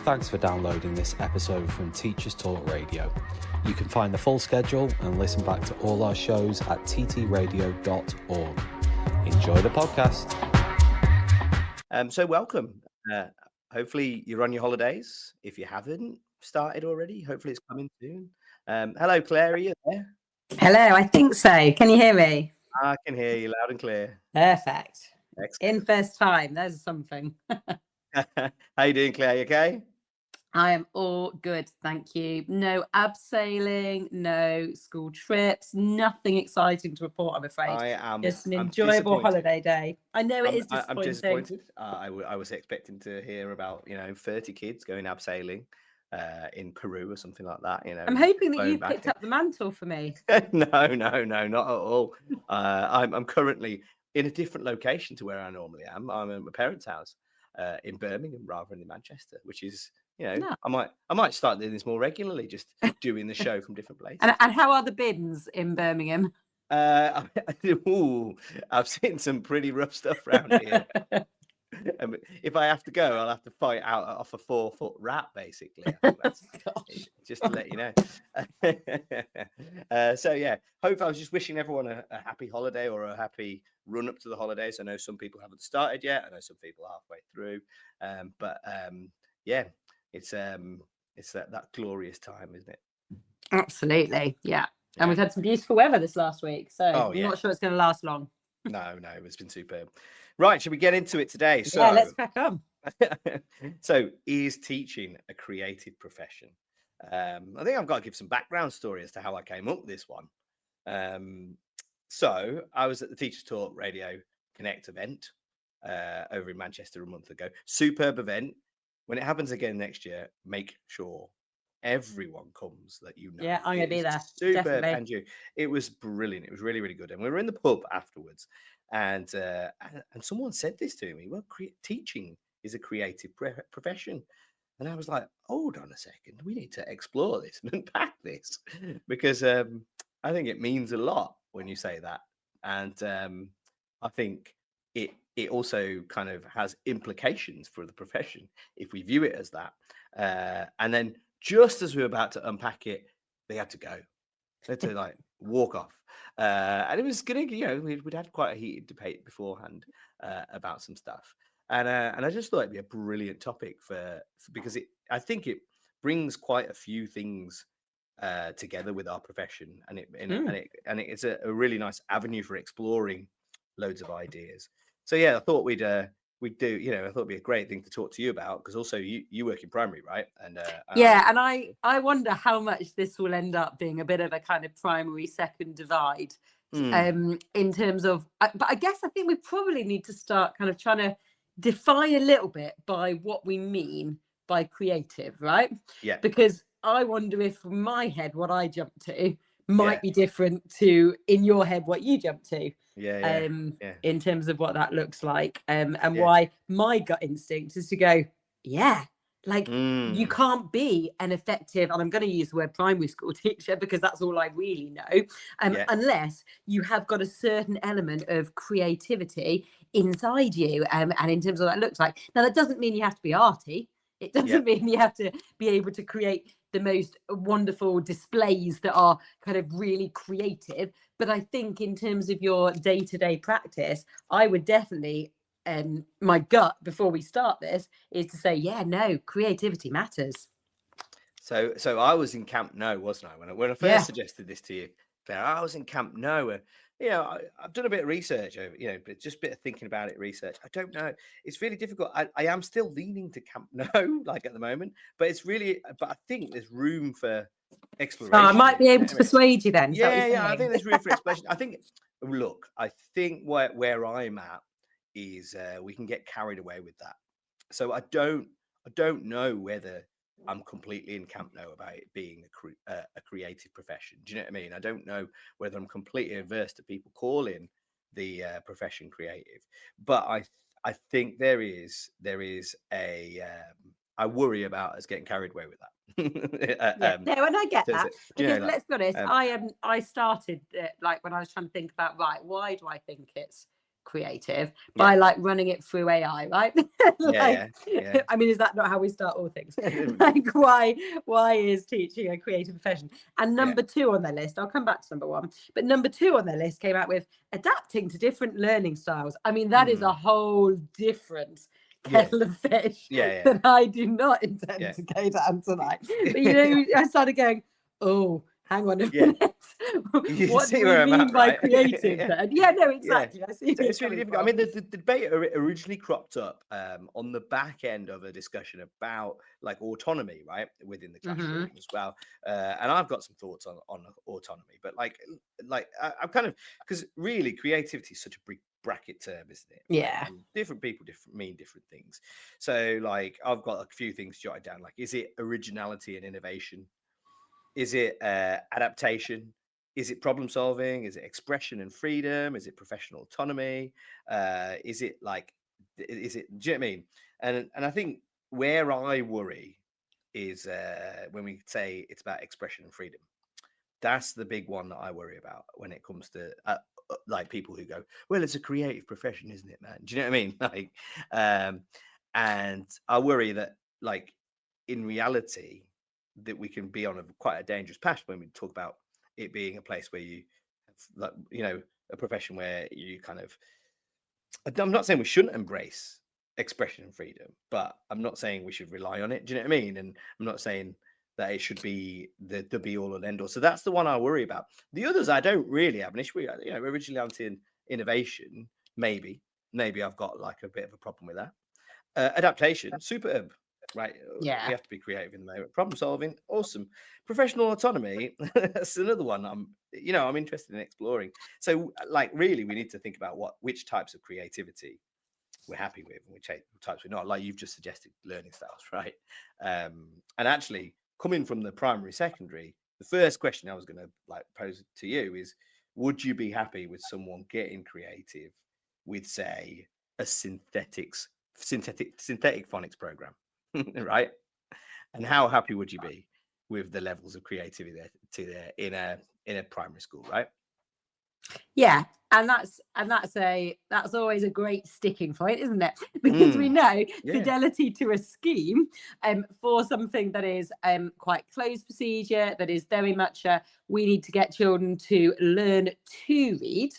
Thanks for downloading this episode from Teachers Talk Radio. You can find the full schedule and listen back to all our shows at ttradio.org. Enjoy the podcast. So welcome. Hopefully you're on your holidays. If you haven't started already, hopefully it's coming soon. Hello, Claire, are you there? Hello, I think so. Can you hear me? I can hear you loud and clear. Perfect. Excellent. In first time, there's something. How you doing, Claire? You okay? I am all good, thank you. No abseiling, no school trips, nothing exciting to report, I'm afraid. I am. Just an I'm enjoyable disappointed. holiday day. I know it is disappointing. I'm disappointed. I was expecting to hear about 30 kids going abseiling in Peru or something like that. I'm hoping that you've picked up the mantle for me. No, not at all. I'm currently in a different location to where I normally am. I'm at my parents' house in Birmingham rather than in Manchester, which is, No. I might start doing this more regularly, just doing the show from different places. And how are the bins in Birmingham? I've seen some pretty rough stuff around here. If I have to go, I'll have to fight out off a 4-foot rat, basically. I think that's, just to let you know. So yeah, I was just wishing everyone a happy holiday or a happy run up to the holidays. I know some people haven't started yet. I know some people are halfway through. Yeah, it's that glorious time, isn't it? Absolutely, yeah. And we've had some beautiful weather this last week, so I'm yeah. not sure it's going to last long. No, it's been superb. Right, should we get into it today? So, yeah, let's crack on. So, is teaching a creative profession? I think I've got to give some background story as to how I came up with this one. So, I was at the Teachers Talk Radio Connect event over in Manchester a month ago. Superb event. When it happens again next year, make sure everyone comes that you know. Yeah, I'm going to be there. Superb, Andrew. It was brilliant. It was really, really good. And we were in the pub afterwards, and someone said this to me. Well, teaching is a creative profession, and I was like, hold on a second. We need to explore this and unpack this because I think it means a lot when you say that, and I think it also kind of has implications for the profession if we view it as that, and then. Just as we were about to unpack it, they had to go. They had to walk off. And it was going to, we'd had quite a heated debate beforehand about some stuff. And I just thought it'd be a brilliant topic because I think it brings quite a few things together with our profession. And it's a really nice avenue for exploring loads of ideas. So yeah, I thought we'd do, I thought it'd be a great thing to talk to you about because also you work in primary, right? And and I wonder how much this will end up being a bit of a kind of primary second divide in terms of, but I guess I think we probably need to start kind of trying to define a little bit by what we mean by creative, right? Yeah. Because I wonder if from my head, what I jump to might be different to in your head what you jump to. In terms of what that looks like, and why my gut instinct is to go, you can't be an effective, and I'm going to use the word primary school teacher because that's all I really know, unless you have got a certain element of creativity inside you, and in terms of what that looks like. Now, that doesn't mean you have to be arty. It doesn't mean you have to be able to create the most wonderful displays that are kind of really creative. But I think in terms of your day-to-day practice, I would definitely, my gut before we start this is to say, creativity matters. So I was in camp no, wasn't I? When I first suggested this to you, Claire, I was in camp no. I've done a bit of research over, but just a bit of thinking about it, research. I don't know. It's really difficult. I am still leaning to camp no, at the moment, but I think there's room for exploration. I might be able to persuade you then. Yeah, I think there's room for exploration. I think where I'm at is we can get carried away with that. So I don't know whether I'm completely in camp now about it being a creative profession. Do you know what I mean? I don't know whether I'm completely averse to people calling the profession creative, but I think there is a I worry about us getting carried away with that. And I get that because let's be honest, I started when I was trying to think about why do I think it's creative by like running it through AI, right? Like, I mean, is that not how we start all things? Like, why is teaching a creative profession? And number 2 on their list, I'll come back to number 1, but number 2 on their list came out with adapting to different learning styles. I mean, that is a whole different kettle of fish that I do not intend to go down tonight. But you know, I started going, oh, hang on a minute. What do we mean by creative then? Yeah, no, exactly. I see. So it's really difficult. I mean, the debate originally cropped up on the back end of a discussion about like autonomy, right, within the classroom as well. And I've got some thoughts on autonomy, but like I'm kind of, because really creativity is such a big bracket term, isn't it? Yeah. And different people mean different things. So like I've got a few things jotted down. Like, is it originality and innovation? Is it adaptation? Is it problem solving? Is it expression and freedom? Is it professional autonomy? Is it like, do you know what I mean? And I think where I worry is when we say it's about expression and freedom. That's the big one that I worry about when it comes to like people who go, well, it's a creative profession, isn't it, man? Do you know what I mean? Like, and I worry that like in reality, that we can be on quite a dangerous path when we talk about it being a place where you have, like, you know, a profession where you kind of, I'm not saying we shouldn't embrace expression and freedom, but I'm not saying we should rely on it. Do you know what I mean? And I'm not saying that it should be the be all and end all. So that's the one I worry about. The others I don't really have an issue with. You know, originality and innovation, maybe I've got like a bit of a problem with that. Adaptation, superb. Right. Yeah. We have to be creative in the moment. Problem solving, awesome. Professional autonomy, that's another one I'm interested in exploring. So like really we need to think about which types of creativity we're happy with and which types we're not. Like you've just suggested, learning styles, right? And actually coming from the primary, secondary, the first question I was going to like pose to you is, would you be happy with someone getting creative with, say, a synthetic phonics program? Right? And how happy would you be with the levels of creativity there in a primary school, right? Yeah, and that's always a great sticking point, isn't it? Because we know fidelity to a scheme for something that is quite closed procedure, that is very much we need to get children to learn to read,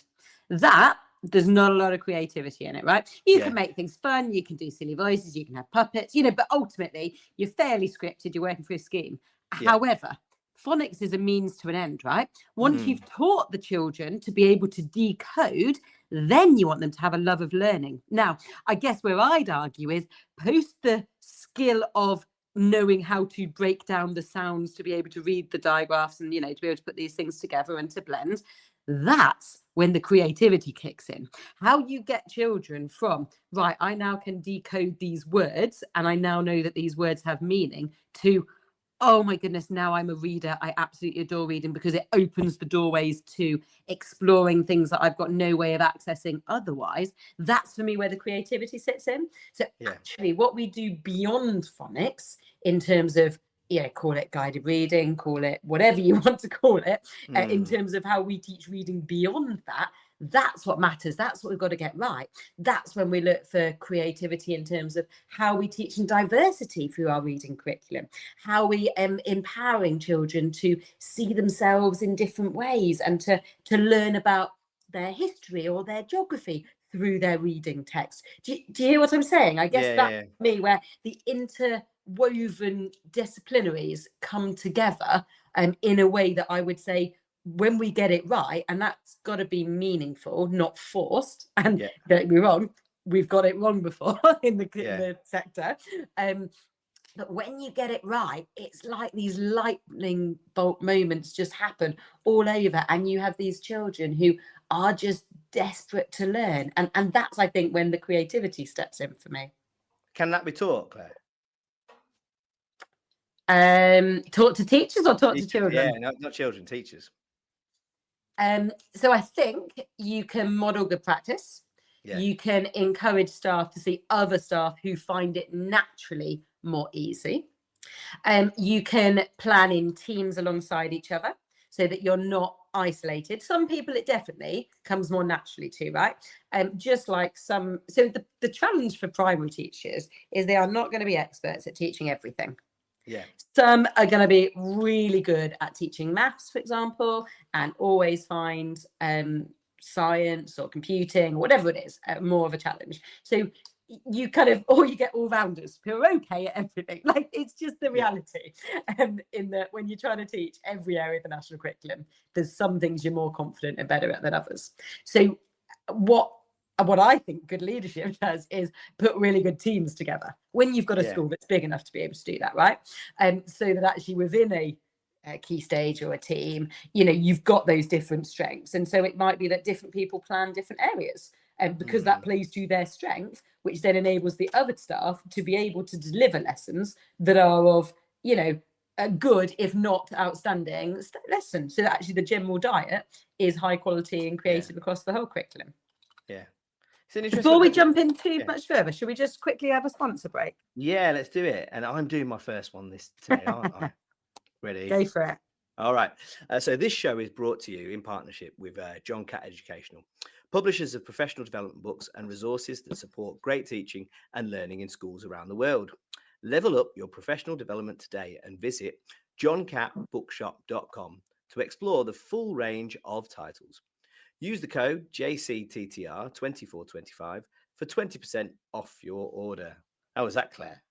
that there's not a lot of creativity in it, right? You can make things fun, you can do silly voices, you can have puppets, you know, but ultimately you're fairly scripted, you're working through a scheme. However, phonics is a means to an end, right? Once you've taught the children to be able to decode, then you want them to have a love of learning. Now, I guess where I'd argue is post the skill of knowing how to break down the sounds to be able to read the digraphs and, you know, to be able to put these things together and to blend. That's when the creativity kicks in. How you get children from, right, I now can decode these words and I now know that these words have meaning, to, oh my goodness, now I'm a reader. I absolutely adore reading because it opens the doorways to exploring things that I've got no way of accessing otherwise. That's for me where the creativity sits in. So actually what we do beyond phonics in terms of, call it guided reading, call it whatever you want to call it, in terms of how we teach reading beyond that, that's what matters. That's what we've got to get right. That's when we look for creativity in terms of how we teach in diversity through our reading curriculum, how we empowering children to see themselves in different ways and to learn about their history or their geography through their reading text. Do you hear what I'm saying? I guess that's me, where the interwoven disciplinaries come together in a way that I would say, when we get it right, and that's got to be meaningful, not forced. And don't get me wrong, we've got it wrong before in the sector. But when you get it right, it's like these lightning bolt moments just happen all over. And you have these children who are just desperate to learn. And that's, I think, when the creativity steps in for me. Can that be taught, Claire? Taught to teachers or taught to children? Yeah, not children, teachers. So I think you can model good practice. You can encourage staff to see other staff who find it naturally more easy. You can plan in teams alongside each other so that you're not isolated. Some people it definitely comes more naturally to, right? Just like some, so the challenge for primary teachers is they are not going to be experts at teaching everything. Yeah. Some are going to be really good at teaching maths, for example, and always find science or computing or whatever it is more of a challenge. So you kind of, or you get all rounders who are okay at everything. Like, it's just the reality. In that when you're trying to teach every area of the national curriculum, there's some things you're more confident and better at than others. So what I think good leadership does is put really good teams together when you've got a school that's big enough to be able to do that, right? So that actually within a key stage or a team, you know, you've got those different strengths. And so it might be that different people plan different areas, and because that plays to their strength, which then enables the other staff to be able to deliver lessons that are of, you know, a good, if not outstanding, lesson. So that actually the general diet is high quality and creative across the whole curriculum. Yeah. Before we jump in too much further, should we just quickly have a sponsor break? Yeah, let's do it. And I'm doing my first one today, aren't I? Ready? Go for it. All right. So this show is brought to you in partnership with John Catt Educational, publishers of professional development books and resources that support great teaching and learning in schools around the world. Level up your professional development today and visit johncattbookshop.com to explore the full range of titles. Use the code JCTTR2425 for 20% off your order. How was that, Claire?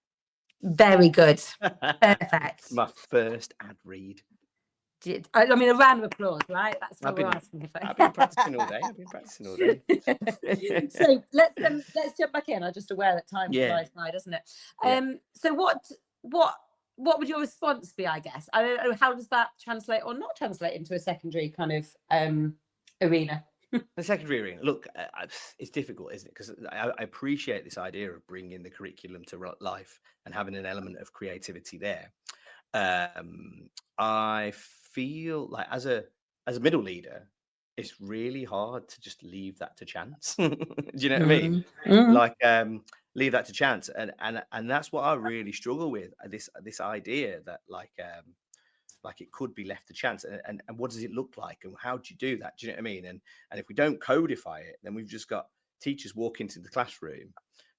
Very good. Perfect. My first ad read. I mean, a round of applause, right? That's what we're asking for. I've been practicing all day. So let's jump back in. I'm just aware that time flies by, doesn't it? So what would your response be? I guess I don't know. How does that translate or not translate into a secondary kind of arena? The secondary arena. Look, it's difficult, isn't it? Because I appreciate this idea of bringing the curriculum to life and having an element of creativity there. I feel like as a middle leader, it's really hard to just leave that to chance. Do you know what I mean? Like leave that to chance, and that's what I really struggle with. This idea that like it could be left to chance, and what does it look like, and how do you do that? Do you know what I mean? And if we don't codify it, then we've just got teachers walk into the classroom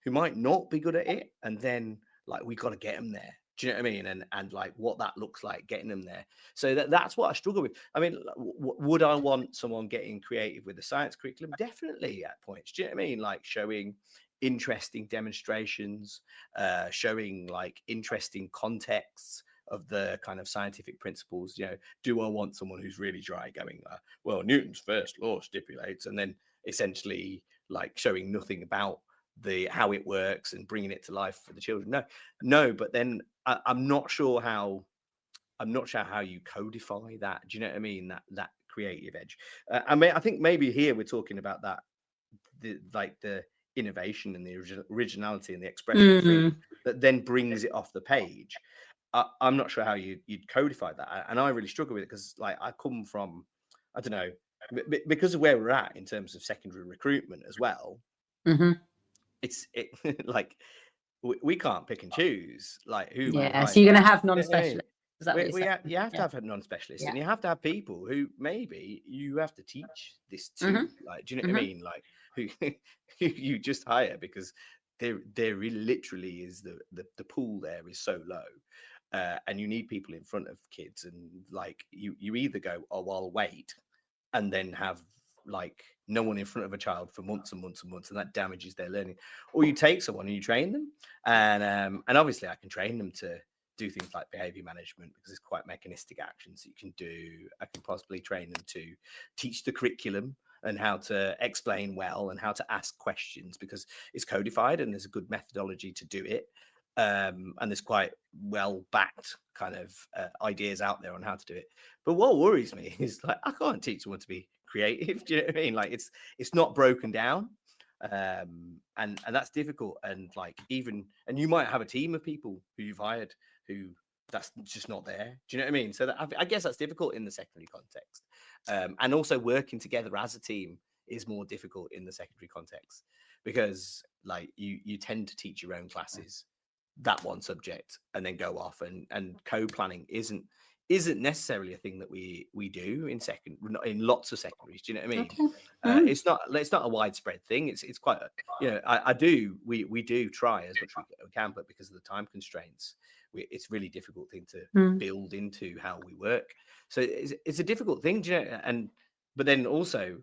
who might not be good at it, and then like we got to get them there. Do you know what I mean? And like what that looks like, getting them there. So that's what I struggle with. I mean, would I want someone getting creative with the science curriculum? Definitely at points. Do you know what I mean? Like showing interesting demonstrations, showing like interesting contexts of the kind of scientific principles. You know, do I want someone who's really dry going, well, Newton's first law stipulates, and then essentially like showing nothing about how it works and bringing it to life for the children? No. But then I'm not sure how you codify that. Do you know what I mean? That creative edge. I think maybe here we're talking about that, the innovation and the originality and the expression that then brings it off the page. I'm not sure how you'd codify that, and I really struggle with it because like I come from, I don't know, because of where we're at in terms of secondary recruitment as well. It's like we can't pick and choose like who. Yeah, so you're going to have non-specialists. You have to have a non-specialist, and you have to have people who maybe you have to teach this to. Like, do you know what I mean? Like who you just hire because there really literally is the pool there is so low, and you need people in front of kids, and like you either go, oh, I'll wait, and then have like no one in front of a child for months and months and months, and that damages their learning. Or you take someone and you train them, and obviously I can train them to do things like behavior management because it's quite mechanistic actions that you can do. I can possibly train them to teach the curriculum and how to explain well and how to ask questions because it's codified and there's a good methodology to do it. And there's quite well backed kind of ideas out there on how to do it. But what worries me is like I can't teach someone to be creative. Do you know what I mean? Like it's not broken down, and that's difficult. And like and you might have a team of people who you've hired who that's just not there. Do you know what I mean? So I guess that's difficult in the secondary context, and also working together as a team is more difficult in the secondary context because like you tend to teach your own classes that one subject and then go off and co-planning isn't isn't necessarily a thing that we do in lots of secondaries. Do you know what I mean? Okay. It's not a widespread thing. It's quite we do try as much as we can, but because of the time constraints, it's a really difficult thing to build into how we work. So it's a difficult thing, do you know? But then also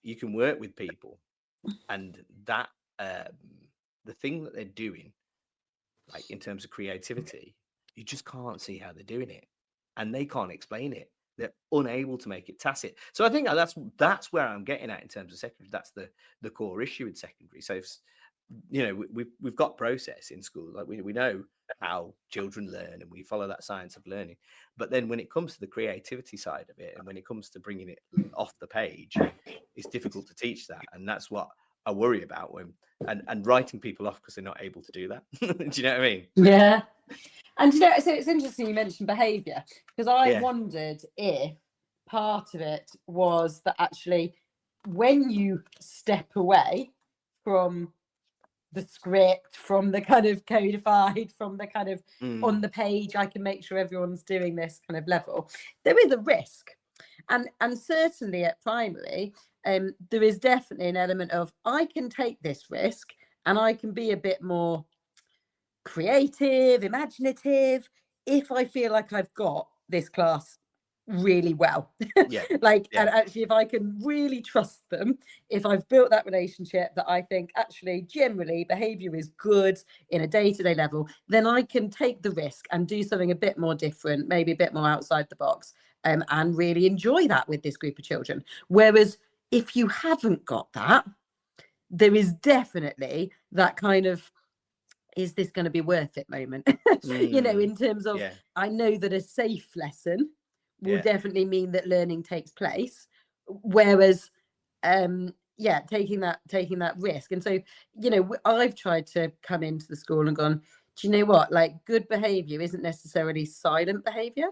you can work with people, and that the thing that they're doing, like in terms of creativity, you just can't see how they're doing it, and they can't explain it. They're unable to make it tacit. So I think that's where I'm getting at in terms of secondary. That's the core issue in secondary. So if, we've got process in school, like we know how children learn, and we follow that science of learning. But then when it comes to the creativity side of it, and when it comes to bringing it off the page, it's difficult to teach that, and that's what I worry about when and writing people off because they're not able to do that. Do you know what I mean? Yeah. And so it's interesting you mentioned behaviour, because I wondered if part of it was that actually when you step away from the script, from the kind of codified, from the kind of on the page, I can make sure everyone's doing this kind of level, there is a risk. And certainly at primary, there is definitely an element of I can take this risk and I can be a bit more creative, imaginative, if I feel like I've got this class really well. And actually, if I can really trust them, if I've built that relationship that I think actually generally behavior is good in a day-to-day level, then I can take the risk and do something a bit more different, maybe a bit more outside the box, and really enjoy that with this group of children. Whereas if you haven't got that, there is definitely that kind of, is this going to be worth it moment? In terms of, I know that a safe lesson will definitely mean that learning takes place, whereas taking that risk. And so I've tried to come into the school and gone, do you know what, like good behavior isn't necessarily silent behavior.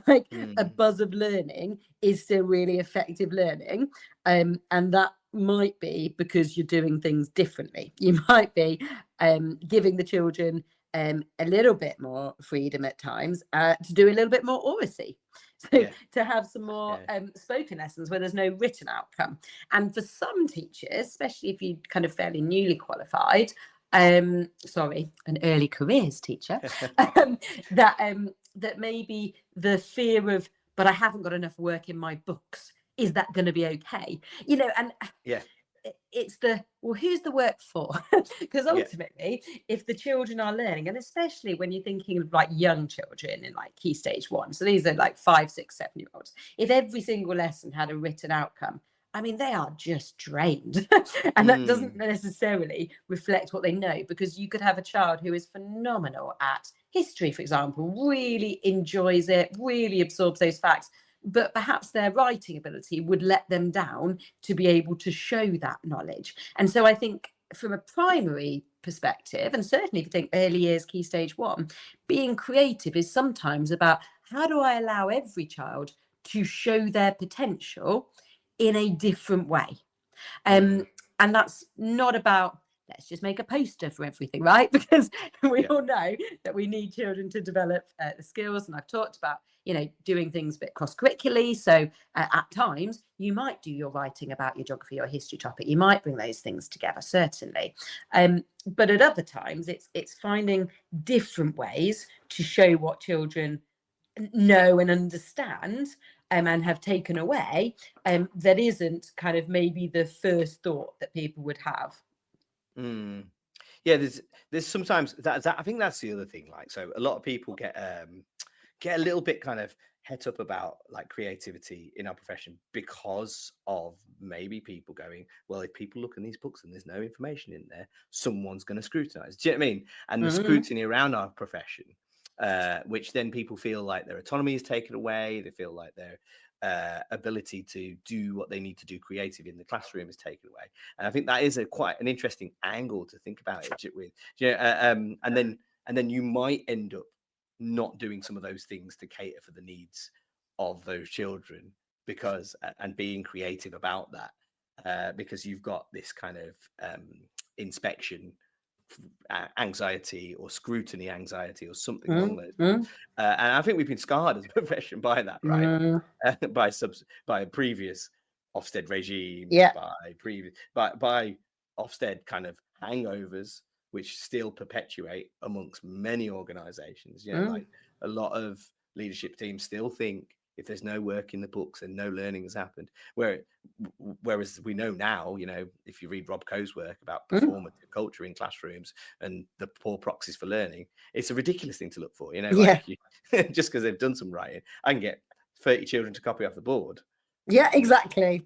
Like a buzz of learning is still really effective learning, and that might be because you're doing things differently. You might be giving the children a little bit more freedom at times to do a little bit more oracy. So to have some more spoken lessons where there's no written outcome. And for some teachers, especially if you're kind of fairly newly qualified, an early careers teacher, that maybe the fear of, but I haven't got enough work in my books, is that going to be okay? And it's who's the work for? Because ultimately, if the children are learning, and especially when you're thinking of like young children in like key stage 1, so these are like 5, 6, 7-year-olds, if every single lesson had a written outcome, I mean, they are just drained. And that doesn't necessarily reflect what they know, because you could have a child who is phenomenal at history, for example, really enjoys it, really absorbs those facts, but perhaps their writing ability would let them down to be able to show that knowledge. And so I think from a primary perspective, and certainly if you think early years, key stage 1, being creative is sometimes about how do I allow every child to show their potential in a different way. And that's not about, let's just make a poster for everything, right? Because we all know that we need children to develop the skills. And I've talked about, doing things a bit cross-curricularly. So at times you might do your writing about your geography or history topic. You might bring those things together, certainly. But at other times it's finding different ways to show what children know and understand and have taken away that isn't kind of maybe the first thought that people would have. There's sometimes that I think that's the other thing. Like, so a lot of people get a little bit kind of het up about like creativity in our profession because of maybe people going, well, if people look in these books and there's no information in there, someone's going to scrutinize. Do you know what I mean? And the scrutiny around our profession, which then people feel like their autonomy is taken away. They feel like their ability to do what they need to do creative in the classroom is taken away. And I think that is quite an interesting angle to think about it with. And then you might end up not doing some of those things to cater for the needs of those children because and being creative about that because you've got this kind of inspection anxiety or scrutiny anxiety or something along those lines. And I think we've been scarred as a profession by that, right? By previous Ofsted regimes, by Ofsted kind of hangovers, which still perpetuate amongst many organizations. Like a lot of leadership teams still think if there's no work in the books and no learning has happened, whereas we know now, if you read Rob Coe's work about performative culture in classrooms and the poor proxies for learning, it's a ridiculous thing to look for, just because they've done some writing. I can get 30 children to copy off the board. Yeah, exactly.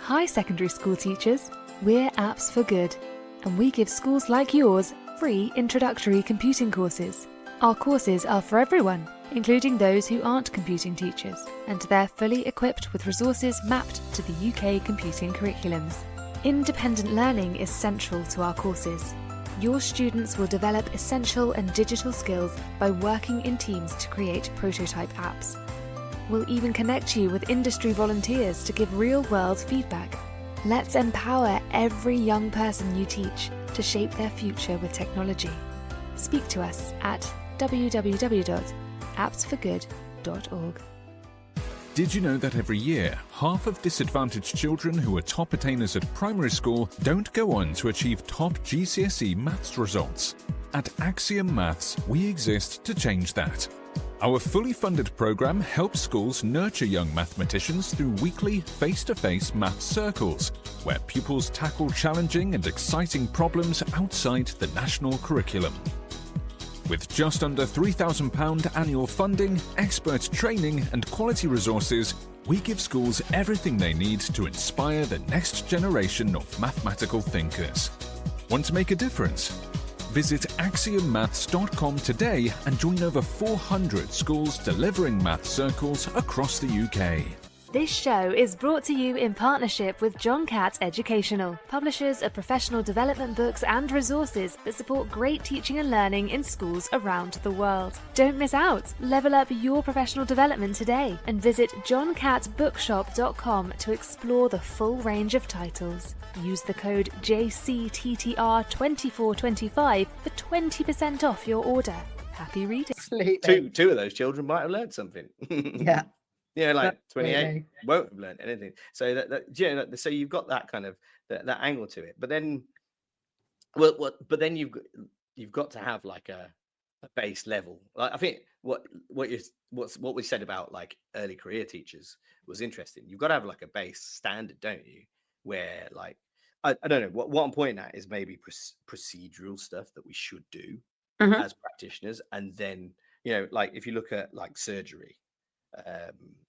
Hi, secondary school teachers. We're Apps for Good, and we give schools like yours free introductory computing courses. Our courses are for everyone, including those who aren't computing teachers, and they're fully equipped with resources mapped to the UK computing curriculums. Independent learning is central to our courses. Your students will develop essential and digital skills by working in teams to create prototype apps. We'll even connect you with industry volunteers to give real-world feedback. Let's empower every young person you teach to shape their future with technology. Speak to us at www.appsforgood.org. Did you know that every year, half of disadvantaged children who are top attainers at primary school don't go on to achieve top GCSE maths results? At Axiom Maths, we exist to change that. Our fully funded programme helps schools nurture young mathematicians through weekly face-to-face maths circles, where pupils tackle challenging and exciting problems outside the national curriculum. With just under £3,000 annual funding, expert training and quality resources, we give schools everything they need to inspire the next generation of mathematical thinkers. Want to make a difference? Visit axiommaths.com today and join over 400 schools delivering maths circles across the UK. This show is brought to you in partnership with John Catt Educational, publishers of professional development books and resources that support great teaching and learning in schools around the world. Don't miss out. Level up your professional development today and visit johncattbookshop.com to explore the full range of titles. Use the code JCTTR2425 for 20% off your order. Happy reading. Two of those children might have learned something. Yeah. Like 28 won't have learned anything. So so you've got that kind of that angle to it. But then, but then you've got to have like a base level. Like I think what we said about like early career teachers was interesting. You've got to have like a base standard, don't you? Where like I don't know what I'm pointing at is maybe procedural stuff that we should do as practitioners, and then like if you look at like surgery.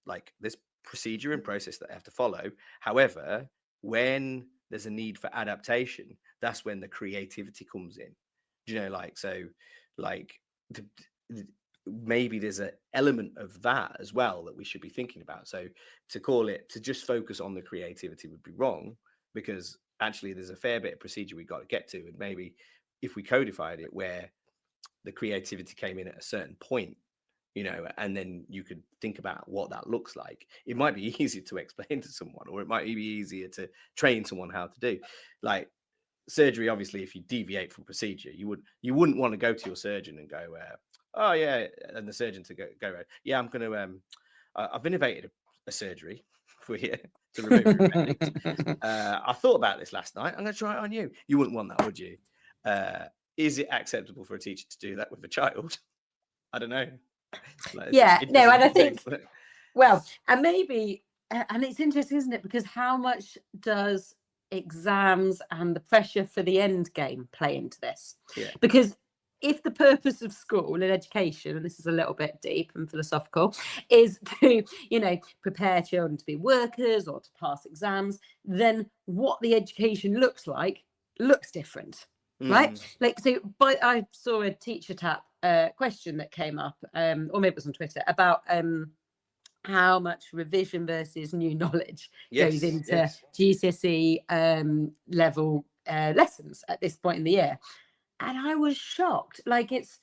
Like this procedure and process that I have to follow. However, when there's a need for adaptation, that's when the creativity comes in. Maybe there's an element of that as well that we should be thinking about. So to just focus on the creativity would be wrong, because actually there's a fair bit of procedure we've got to get to. And maybe if we codified it where the creativity came in at a certain point, and then you could think about what that looks like. It might be easier to explain to someone, or it might be easier to train someone how to do. Like surgery, obviously, if you deviate from procedure, you wouldn't want to go to your surgeon and go, oh yeah, and the surgeon to go, yeah, I'm going to, I've innovated a surgery for you to remove your appendix. I thought about this last night. I'm going to try it on you. You wouldn't want that, would you? Is it acceptable for a teacher to do that with a child? I don't know. And I think, and maybe, and it's interesting, isn't it? Because how much does exams and the pressure for the end game play into this? Yeah. Because if the purpose of school and education, and this is a little bit deep and philosophical, is to, prepare children to be workers or to pass exams, then what the education looks different. Right? Like, so I saw a teacher tap question that came up, or maybe it was on Twitter, about how much revision versus new knowledge goes into GCSE level lessons at this point in the year. And I was shocked. Like, it's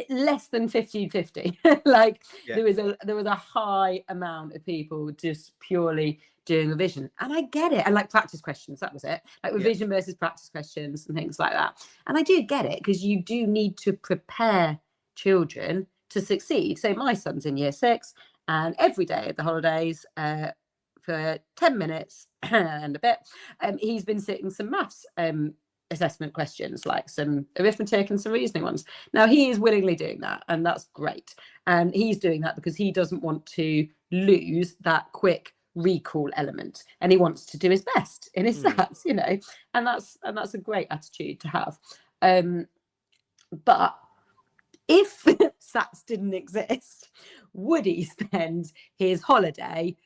less than 50-50. Like there was a high amount of people just purely doing revision, and I get it. And like practice questions, that was it, like revision versus practice questions and things like that. And I do get it, because you do need to prepare children to succeed. So my son's in year 6, and every day at the holidays, for 10 minutes and a bit, he's been sitting some maths assessment questions, like some arithmetic and some reasoning ones. Now he is willingly doing that, and that's great. And he's doing that because he doesn't want to lose that quick recall element, and he wants to do his best in his stats, you know, and that's a great attitude to have. But if SATs didn't exist, would he spend his holiday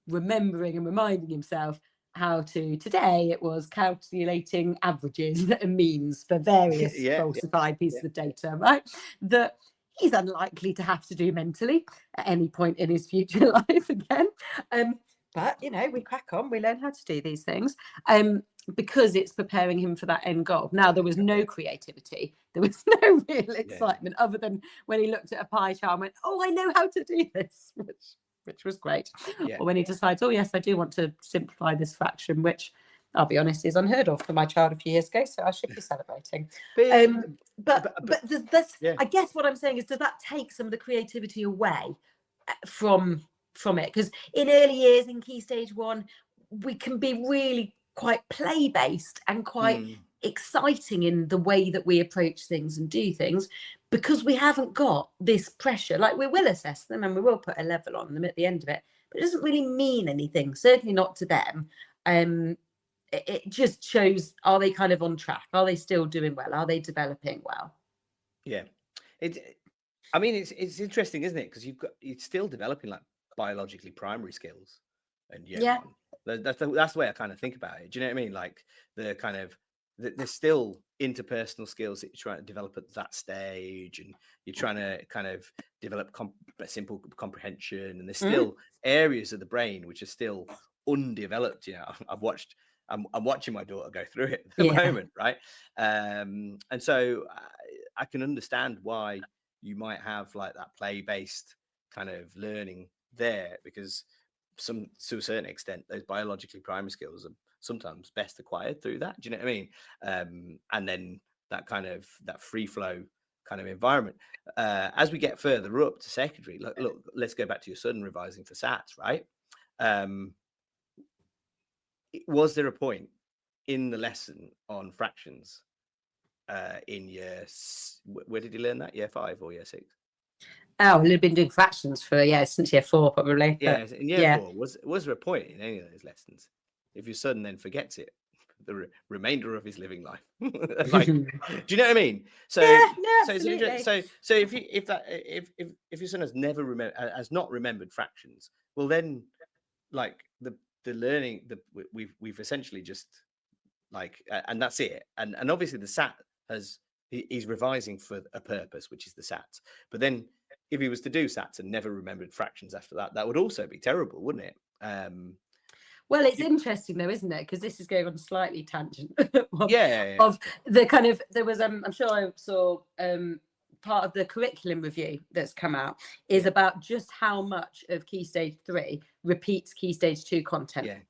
remembering and reminding himself how to, today it was calculating averages and means for various falsified pieces of data, right? That he's unlikely to have to do mentally at any point in his future life again. But, you know, we crack on, we learn how to do these things, because it's preparing him for that end goal. Now, there was no creativity. There was no real excitement other than when he looked at a pie chart and went, oh, I know how to do this, which was great. Or when he decides, oh, yes, I do want to simplify this fraction, which I'll be honest, is unheard of for my child a few years ago. So I should be celebrating. But I guess what I'm saying is, does that take some of the creativity away from it? Because in early years, in Key Stage 1, we can be really quite play-based and quite exciting in the way that we approach things and do things, because we haven't got this pressure. Like, we will assess them and we will put a level on them at the end of it, but it doesn't really mean anything, certainly not to them. It just shows, are they kind of on track? Are they still doing well? Are they developing well? Yeah. I mean, it's interesting, isn't it? Because it's still developing like biologically primary skills, and that's the way I kind of think about it. Do you know what I mean? Like the kind of there's still interpersonal skills that you're trying to develop at that stage, and you're trying to kind of develop simple comprehension, and there's still areas of the brain which are still undeveloped. You know, I'm watching my daughter go through it at the moment, right? And so I can understand why you might have like that play-based kind of learning there, because to a certain extent, those biologically primary skills are sometimes best acquired through that. Do you know what I mean? And then that kind of that free flow kind of environment. As we get further up to secondary, look, let's go back to your son revising for SATs, right? Was there a point in the lesson on fractions in where did he learn that? Year 5 or year 6? Oh, he'd been doing fractions for since year 4 probably. Yeah, in year 4, was there a point in any of those lessons if your son then forgets it the remainder of his living life? Like, do you know what I mean? So so if your son has not remembered fractions, well then, like the learning we've essentially just like, and that's it. And obviously the SAT he's revising for a purpose, which is the SAT. But then if he was to do SATs and never remembered fractions after that, that would also be terrible, wouldn't it? Well, it's interesting though, isn't it? Because this is going on a slightly tangent of the kind of, there was I'm sure I saw part of the curriculum review that's come out is about just how much of Key Stage 3 repeats Key Stage 2 content.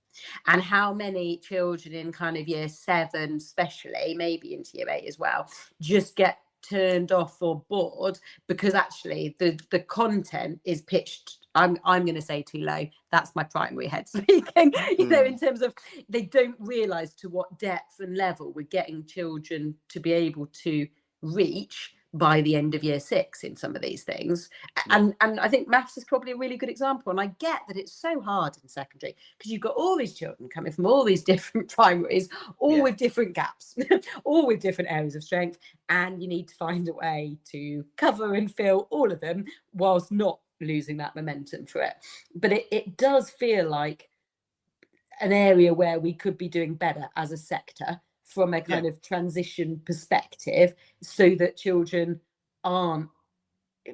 And how many children in kind of year 7, especially, maybe into year 8 as well, just get turned off or bored because actually the content is pitched, I'm going to say too low. That's my primary head speaking, you know, in terms of they don't realise to what depth and level we're getting children to be able to reach by the end of year 6 in some of these things. And I think maths is probably a really good example. And I get that it's so hard in secondary because you've got all these children coming from all these different primaries, all with different gaps, all with different areas of strength. And you need to find a way to cover and fill all of them whilst not losing that momentum for it. But it does feel like an area where we could be doing better as a sector from a kind of transition perspective, so that children aren't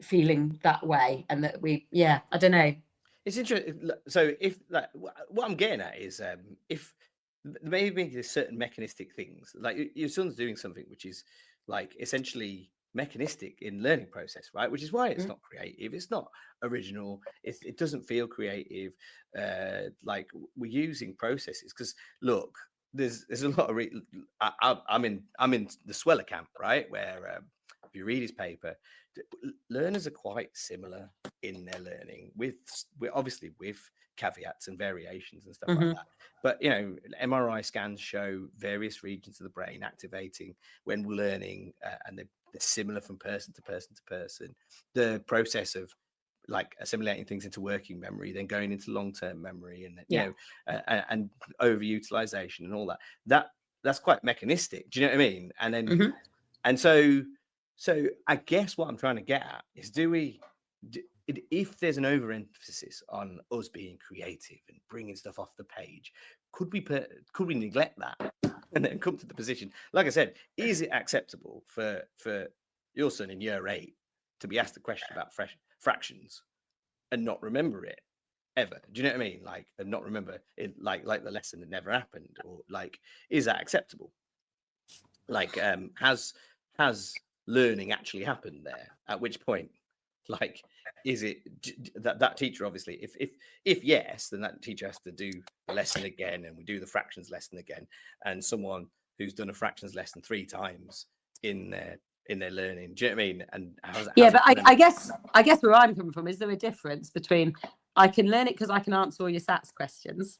feeling that way, and that I don't know. It's interesting. So if like what I'm getting at is if maybe there's certain mechanistic things, like your son's doing something which is like essentially mechanistic in learning process, right? Which is why it's not creative, it's not original, it doesn't feel creative. Like we're using processes because look, there's a lot of I'm in the Sweller camp, right, where if you read his paper, learners are quite similar in their learning, with obviously with caveats and variations and stuff like that. But you know, MRI scans show various regions of the brain activating when learning, and they're similar from person to person to person. The process of like assimilating things into working memory, then going into long-term memory, and you know, and overutilization and all that's quite mechanistic. Do you know what I mean? And then and so I guess what I'm trying to get at is, if there's an overemphasis on us being creative and bringing stuff off the page, could we neglect that and then come to the position, like I said, is it acceptable for your son in year 8 to be asked a question about fractions and not remember it ever? Do you know what I mean? Like, and not remember it, like the lesson that never happened, or like, is that acceptable? Like, has learning actually happened there? At which point, like, is it that teacher, obviously, if yes, then that teacher has to do the lesson again, and we do the fractions lesson again, and someone who's done a fractions lesson 3 times in their learning, do you know what I mean? And but I guess where I'm coming from, is there a difference between I can learn it because I can answer all your SATs questions,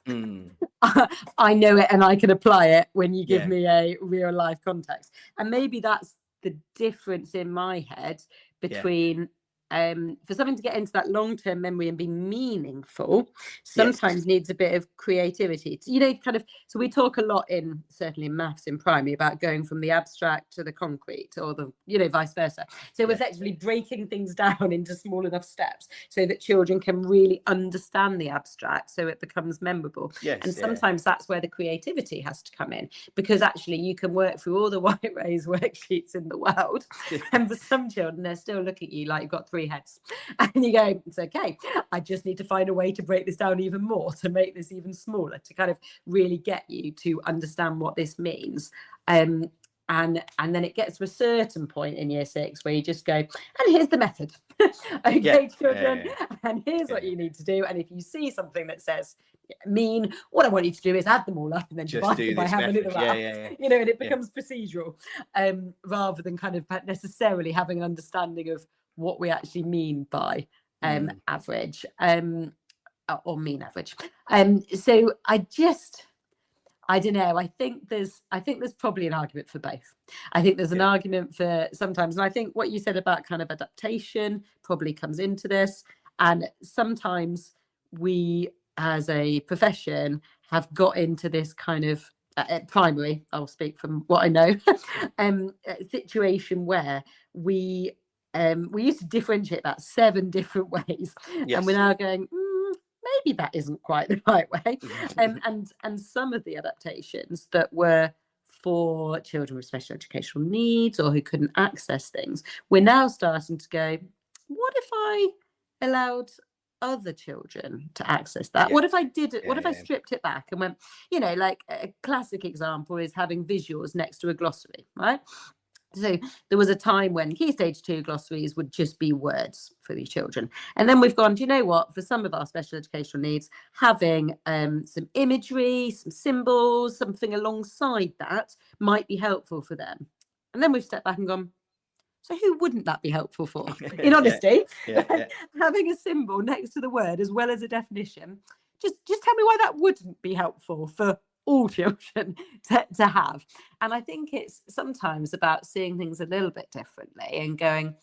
I know it and I can apply it when you give me a real life context, and maybe that's the difference in my head between for something to get into that long-term memory and be meaningful, sometimes needs a bit of creativity, you know, kind of. So we talk a lot certainly in maths in primary, about going from the abstract to the concrete, or the, you know, vice versa. So effectively breaking things down into small enough steps so that children can really understand the abstract, so it becomes memorable. And sometimes that's where the creativity has to come in, because actually you can work through all the white rays worksheets in the world, and for some children they're still looking at you like you've got 3 heads, and you go, it's okay, I just need to find a way to break this down even more, to make this even smaller, to kind of really get you to understand what this means. And then it gets to a certain point in year 6 where you just go, and here's the method. Okay, children, and here's what you need to do. And if you see something that says mean, what I want you to do is add them all up and then divide them by how many there are. You know, and it becomes procedural, rather than kind of necessarily having an understanding of what we actually mean by average, or mean average. So I don't know. I think there's probably an argument for both. I think there's an argument for sometimes, and I think what you said about kind of adaptation probably comes into this. And sometimes we, as a profession, have got into this kind of primary, I'll speak from what I know, situation where we used to differentiate about 7 different ways, and we're now going, maybe that isn't quite the right way. And some of the adaptations that were for children with special educational needs or who couldn't access things, we're now starting to go, what if I allowed other children to access that? What if I did it? What if I stripped it back and went, you know, like a classic example is having visuals next to a glossary, right? So there was a time when Key Stage 2 glossaries would just be words for these children. And then we've gone, do you know what? For some of our special educational needs, having some imagery, some symbols, something alongside that might be helpful for them. And then we've stepped back and gone, so who wouldn't that be helpful for? In honesty, having a symbol next to the word as well as a definition, just tell me why that wouldn't be helpful for all children to have. And I think it's sometimes about seeing things a little bit differently and going,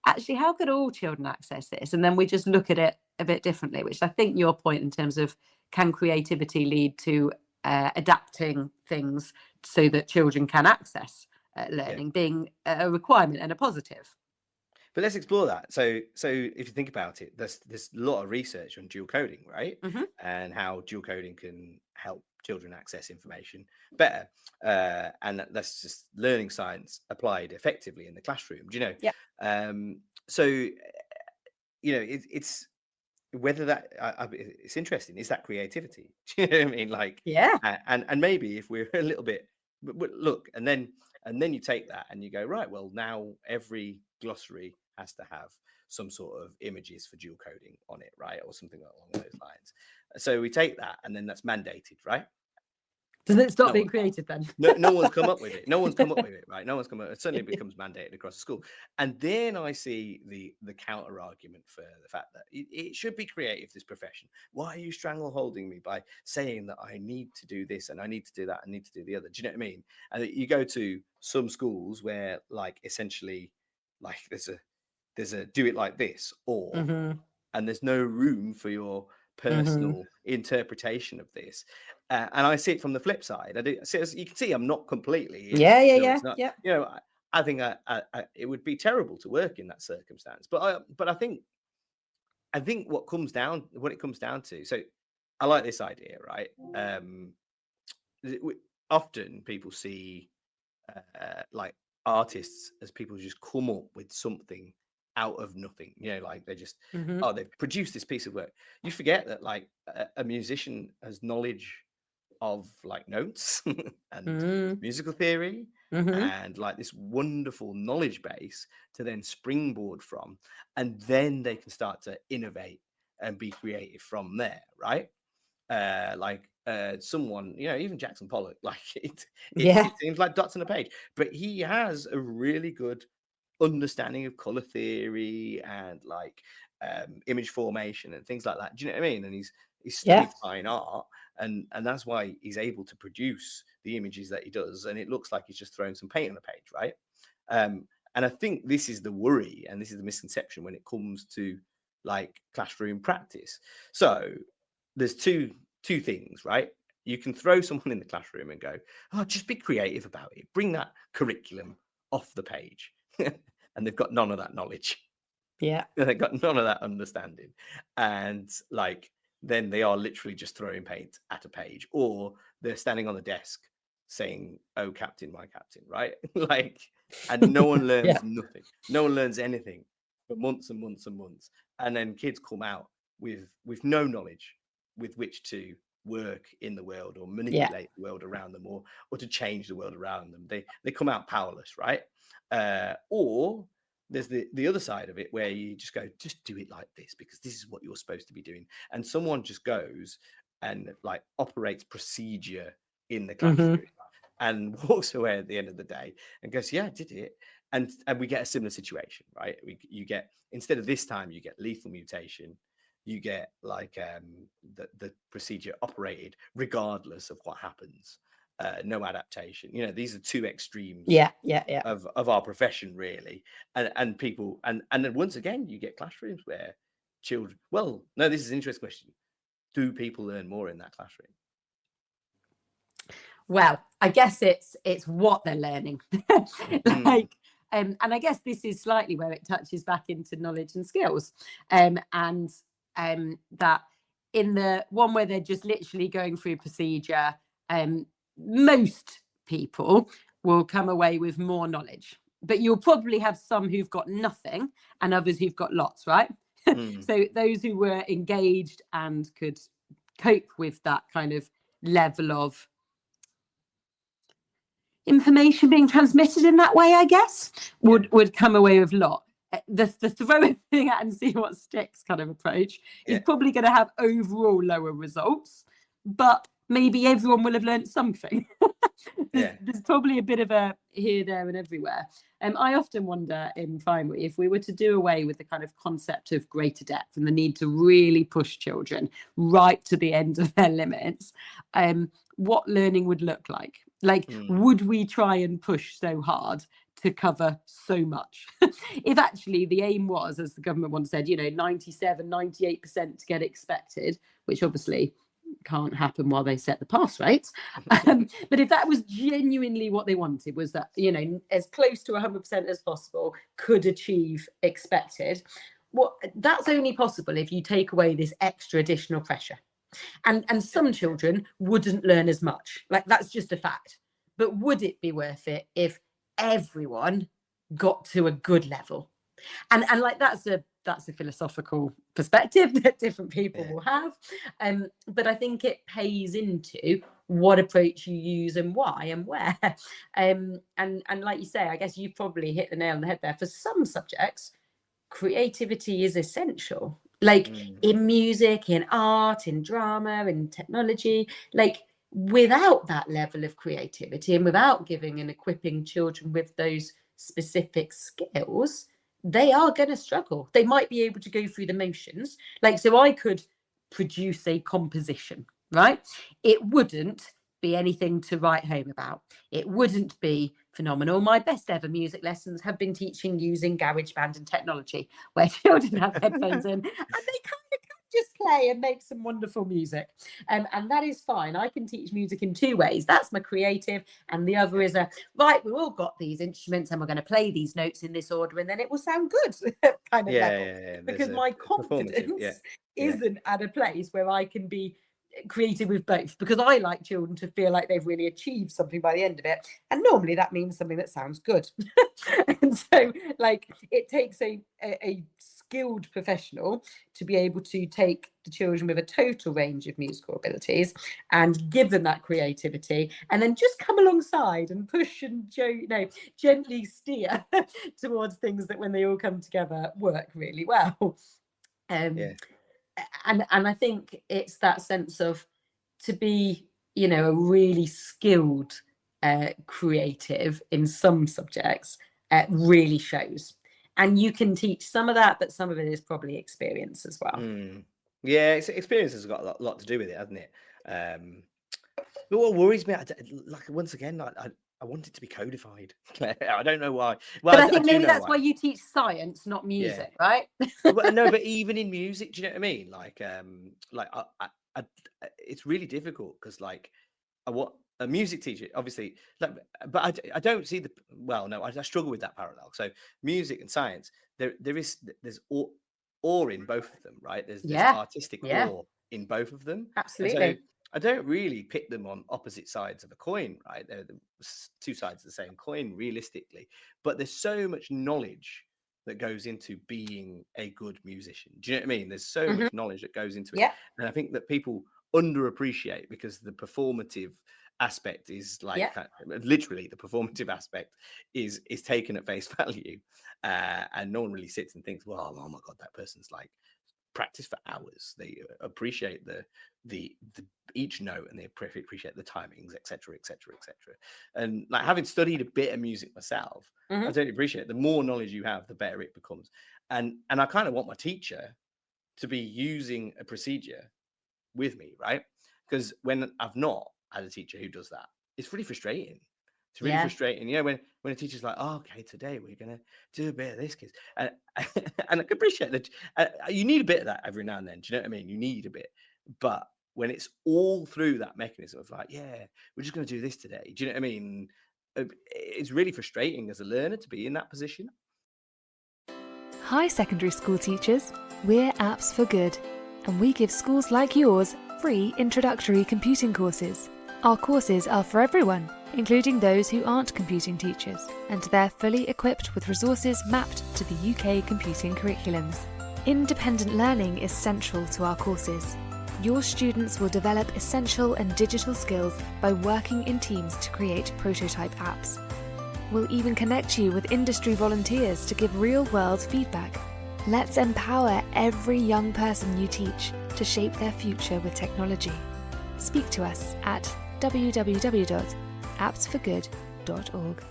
actually, how could all children access this? And then we just look at it a bit differently, which I think your point in terms of, can creativity lead to adapting things so that children can access learning being a requirement and a positive. But let's explore that. So if you think about it, there's a lot of research on dual coding, right? And how dual coding can help children access information better. And that's just learning science applied effectively in the classroom. Do you know? So, you know, it's whether that it's interesting. Is that creativity? Do you know what I mean? Like, and maybe if we're a little bit, look, and then And then you take that and you go, right, well, now every glossary has to have some sort of images for dual coding on it, right? Or something along those lines. So we take that and then that's mandated, right? Does it stop being creative then? No one's come up with it. No one's come up with it, right? No one's come up. It suddenly becomes mandated across the school. And then I see the counter argument for the fact that it should be creative, this profession. Why are you strangleholding me by saying that I need to do this and I need to do that and need to do the other? Do you know what I mean? And you go to some schools where, like, essentially, like there's a do it like this, or and there's no room for your personal interpretation of this. And I see it from the flip side. I do. So as you can see, I'm not completely. Yeah. You know, I think it would be terrible to work in that circumstance. But I think what it comes down to. So I like this idea, right? Often people see like artists as people who just come up with something out of nothing, you know, like they just they've produced this piece of work. You forget that, like, a musician has knowledge of, like, notes and musical theory and, like, this wonderful knowledge base to then springboard from, and then they can start to innovate and be creative from there, right? Someone, you know, even Jackson Pollock, like it seems like dots on a page, but he has a really good understanding of color theory and, like, image formation and things like that. Do you know what I mean? And he's studied fine art, and that's why he's able to produce the images that he does, and it looks like he's just throwing some paint on a page, right? And I think this is the worry and this is the misconception when it comes to, like, classroom practice. So there's two things, right? You can throw someone in the classroom and go, oh, just be creative about it, bring that curriculum off the page. And they've got none of that knowledge. They've got none of that understanding. And, like, then they are literally just throwing paint at a page, or they're standing on the desk saying, oh, captain, my captain, right? Like, and no one learns nothing. No one learns anything for months and months and months. And then kids come out with no knowledge with which to work in the world or manipulate the world around them, or to change the world around them. They come out powerless, right? Or there's the other side of it where you just go, just do it like this because this is what you're supposed to be doing, and someone just goes and, like, operates procedure in the classroom and walks away at the end of the day and goes, yeah, I did it. And we get a similar situation, right? You get, instead of this time, you get lethal mutation. You get, like, the procedure operated regardless of what happens. No adaptation. You know, these are two extremes of our profession, really. And people, and then once again, you get classrooms where children, well, no, this is an interesting question. Do people learn more in that classroom? Well, I guess it's what they're learning. Like, and I guess this is slightly where it touches back into knowledge and skills. And that in the one where they're just literally going through procedure, most people will come away with more knowledge, but you'll probably have some who've got nothing and others who've got lots, right? So those who were engaged and could cope with that kind of level of information being transmitted in that way, I guess, would come away with a lot. The throw everything at and see what sticks kind of approach is probably going to have overall lower results, but maybe everyone will have learned something. There's probably a bit of a here, there and everywhere. I often wonder in primary, if we were to do away with the kind of concept of greater depth and the need to really push children right to the end of their limits, what learning would look like. Like, would we try and push so hard to cover so much? If actually the aim was, as the government once said, 97, 98% to get expected, which obviously can't happen while they set the pass rates. But if that was genuinely what they wanted, was that, as close to 100% as possible could achieve expected, well, that's only possible if you take away this extra additional pressure. And some children wouldn't learn as much. Like, that's just a fact. But would it be worth it if everyone got to a good level? And like, that's a philosophical perspective that different people will have. But I think it pays into what approach you use and why and where. And like you say, I guess you've probably hit the nail on the head there. For some subjects, creativity is essential. Like in music, in art, in drama, in technology, like without that level of creativity and without giving and equipping children with those specific skills, they are going to struggle. They might be able to go through the motions. Like, so I could produce a composition, right? It wouldn't be anything to write home about. It wouldn't be phenomenal. My best ever music lessons have been teaching using GarageBand and technology, where children have headphones in and they kind of just play and make some wonderful music. And that is fine. I can teach music in two ways. That's my creative. And the other is right, we've all got these instruments and we're going to play these notes in this order and then it will sound good kind of level. Because my confidence isn't at a place where I can be creative with both, because I like children to feel like they've really achieved something by the end of it, and normally that means something that sounds good. And so like it takes a skilled professional to be able to take the children with a total range of musical abilities and give them that creativity, and then just come alongside and push and gently steer towards things that when they all come together work really well. And I think it's that sense of, to be, a really skilled creative in some subjects really shows. And you can teach some of that, but some of it is probably experience as well. Yeah, experience has got a lot to do with it, hasn't it? But what worries me, like once again, I want it to be codified. I don't know why. Well, but I think maybe that's why you teach science, not music, right? No, but even in music, do you know what I mean? Like, it's really difficult because, like, I want a music teacher, obviously, but I don't see I struggle with that parallel. So music and science, there's awe in both of them, right? There's artistic awe in both of them. Absolutely. I don't really pit them on opposite sides of a coin, right? They're the two sides of the same coin, realistically. But there's so much knowledge that goes into being a good musician. Do you know what I mean? There's so much knowledge that goes into it. And I think that people underappreciate, because the performative aspect is like literally the performative aspect is taken at face value. And no one really sits and thinks, well, oh my God, that person's like practice for hours. They appreciate the each note, and they appreciate the timings, etc., etc., etc. And like, having studied a bit of music myself, I totally appreciate it. The more knowledge you have, the better it becomes. And I kind of want my teacher to be using a procedure with me, right? Because when I've not had a teacher who does that, it's really frustrating. It's really frustrating, when a teacher's like, oh, okay, today we're gonna do a bit of this, kids, and I can appreciate that. You need a bit of that every now and then. Do you know what I mean? You need a bit, but when it's all through that mechanism of like, we're just gonna do this today. Do you know what I mean? It's really frustrating as a learner to be in that position. Hi, secondary school teachers. We're Apps for Good, and we give schools like yours free introductory computing courses. Our courses are for everyone, including those who aren't computing teachers, and they're fully equipped with resources mapped to the UK computing curriculums. Independent learning is central to our courses. Your students will develop essential and digital skills by working in teams to create prototype apps. We'll even connect you with industry volunteers to give real-world feedback. Let's empower every young person you teach to shape their future with technology. Speak to us at www.appsforgood.org.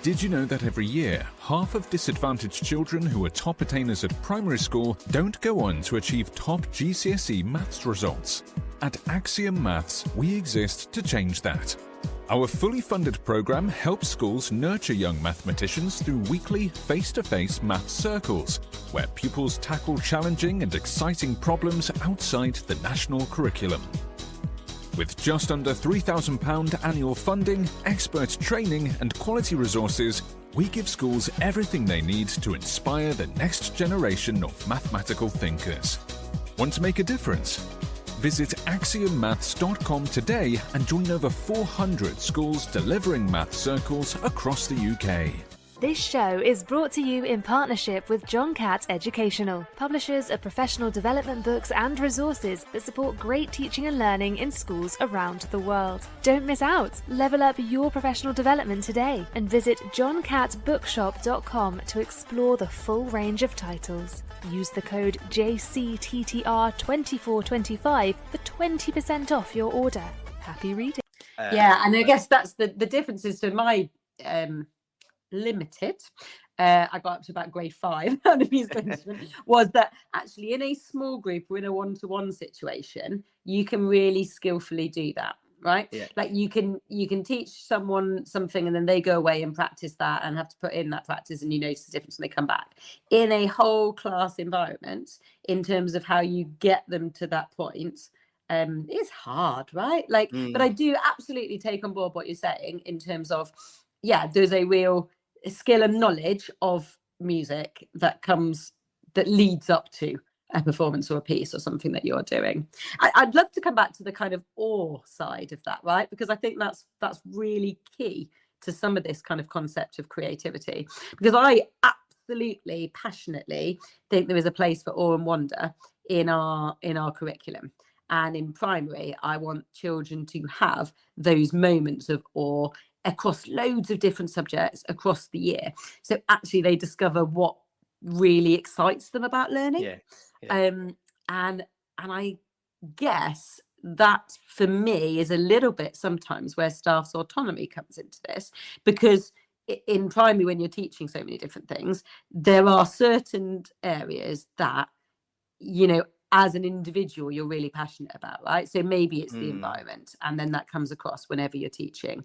Did you know that every year, half of disadvantaged children who are top attainers at primary school don't go on to achieve top GCSE maths results? At Axiom Maths, we exist to change that. Our fully funded programme helps schools nurture young mathematicians through weekly face-to-face maths circles, where pupils tackle challenging and exciting problems outside the national curriculum. With just under £3,000 annual funding, expert training and quality resources, we give schools everything they need to inspire the next generation of mathematical thinkers. Want to make a difference? Visit axiommaths.com today and join over 400 schools delivering maths circles across the UK. This show is brought to you in partnership with John Catt Educational, publishers of professional development books and resources that support great teaching and learning in schools around the world. Don't miss out. Level up your professional development today and visit johncattbookshop.com to explore the full range of titles. Use the code JCTTR2425 for 20% off your order. Happy reading. Yeah, and I guess that's the differences to my limited. I got up to about grade 5 on a musical instrument, was that actually in a small group or in a one-to-one situation, you can really skillfully do that, right? Yeah. Like you can teach someone something and then they go away and practice that and have to put in that practice, and you notice the difference when they come back. In a whole class environment, in terms of how you get them to that point, it's hard, right? Like, but I do absolutely take on board what you're saying in terms of, yeah, there's a real skill and knowledge of music that leads up to a performance or a piece or something that you're doing. I'd love to come back to the kind of awe side of that, right? Because I think that's really key to some of this kind of concept of creativity, because I absolutely passionately think there is a place for awe and wonder in our curriculum. And in primary, I want children to have those moments of awe across loads of different subjects across the year. So actually they discover what really excites them about learning. Yeah. And I guess that for me is a little bit sometimes where staff's autonomy comes into this, because in primary, when you're teaching so many different things, there are certain areas that, you know, as an individual, you're really passionate about, right? So maybe it's the environment, and then that comes across whenever you're teaching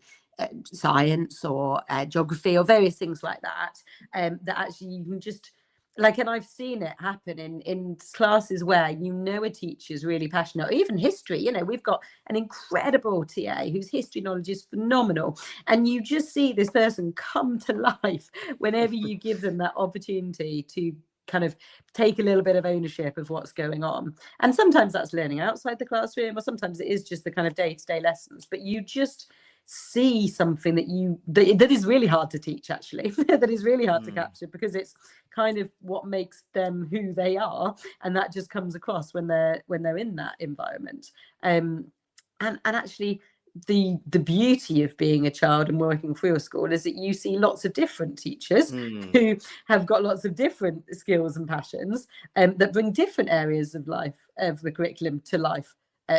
science or geography or various things like that, that actually you can just, like, and I've seen it happen in classes where, you know, a teacher's really passionate, or even history. You know, we've got an incredible TA whose history knowledge is phenomenal, and you just see this person come to life whenever you give them that opportunity to kind of take a little bit of ownership of what's going on. And sometimes that's learning outside the classroom, or sometimes it is just the kind of day-to-day lessons, but you just see something that is really hard to teach, actually. That is really hard to capture, because it's kind of what makes them who they are, and that just comes across when they're in that environment. And actually the beauty of being a child and working through a school is that you see lots of different teachers who have got lots of different skills and passions, that bring different areas of life, of the curriculum, to life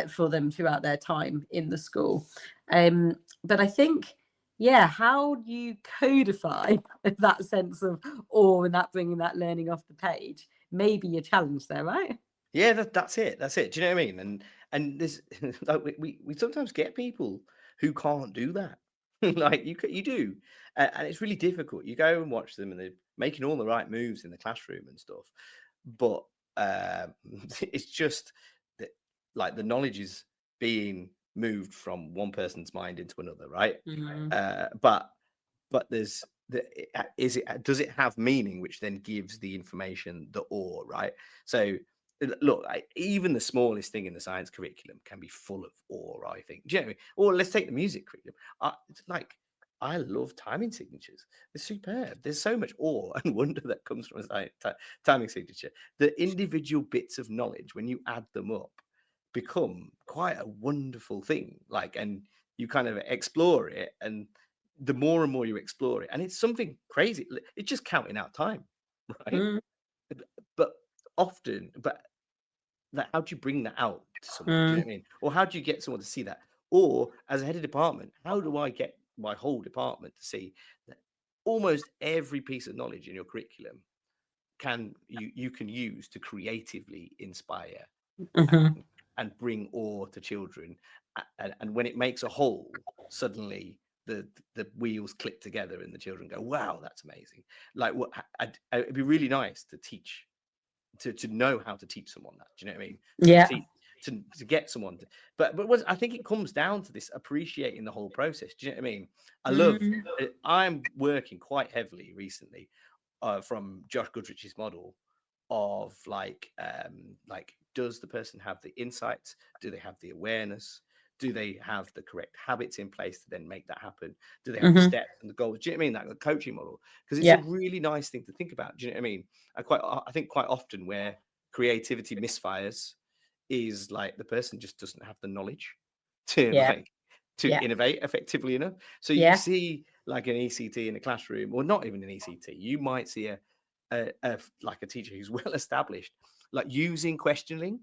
for them throughout their time in the school. But I think, yeah, how do you codify that sense of awe and that bringing that learning off the page? Maybe your challenge there, right? Yeah, that's it. Do you know what I mean? And there's like we sometimes get people who can't do that. Like you do, and it's really difficult. You go and watch them, and they're making all the right moves in the classroom and stuff, but it's just that, like, the knowledge is being moved from one person's mind into another, right? But there's does it have meaning, which then gives the information the awe, right? So look, even the smallest thing in the science curriculum can be full of awe, I think. Do you know what I mean? Or let's take the music curriculum. It's like, I love timing signatures. They're superb. There's so much awe and wonder that comes from a timing signature. The individual bits of knowledge, when you add them up, become quite a wonderful thing. Like, and you kind of explore it, and the more and more you explore it, and it's something crazy. It's just counting out time, right? But often, how do you bring that out to someone? Do you know what I mean? Or how do you get someone to see that? Or as a head of department, how do I get my whole department to see that almost every piece of knowledge in your curriculum you can use to creatively inspire and bring awe to children, and when it makes a whole, suddenly the wheels click together and the children go, wow, that's amazing. Like, what it'd be really nice to teach, to know how to teach someone that. Do you know what I mean? Yeah. To get someone to, but I think it comes down to this appreciating the whole process. Do you know what I mean? I love I'm working quite heavily recently from Josh Goodrich's model of like does the person have the insights? Do they have the awareness? Do they have the correct habits in place to then make that happen? Do they have the steps and the goals? Do you know what I mean? That the coaching model, because it's a really nice thing to think about. Do you know what I mean? I think quite often where creativity misfires is like the person just doesn't have the knowledge to innovate effectively enough. So you see like an ECT in a classroom, or not even an ECT, you might see like a teacher who's well established, like using questioning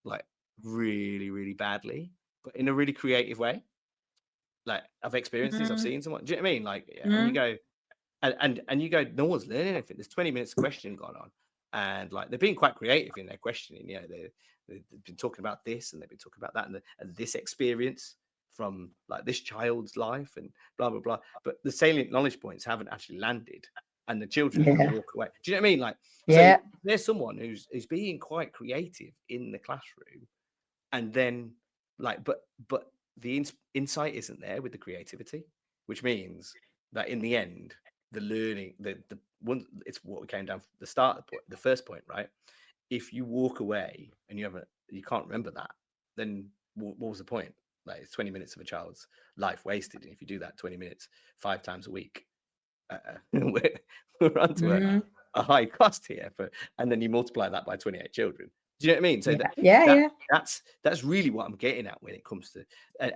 like really, really badly, but in a really creative way. Like I've experienced this, I've seen someone, do you know what I mean? Like, and you go, and you go, no one's learning anything. There's 20 minutes of questioning going on. And like, they're being quite creative in their questioning. You know, they've been talking about this and they've been talking about that and this experience from like this child's life and blah, blah, blah. But the salient knowledge points haven't actually landed and the children walk away. Do you know what I mean? Like, so there's someone who's being quite creative in the classroom, and then like, but the insight isn't there with the creativity, which means that in the end, the learning, the one, it's what we came down from the start of the first point, right? If you walk away and you can't remember that, then what was the point? Like, it's 20 minutes of a child's life wasted. And if you do that 20 minutes 5 times a week, we're onto a high cost here and then you multiply that by 28 children. Do you know what I mean? So that's really what I'm getting at when it comes to,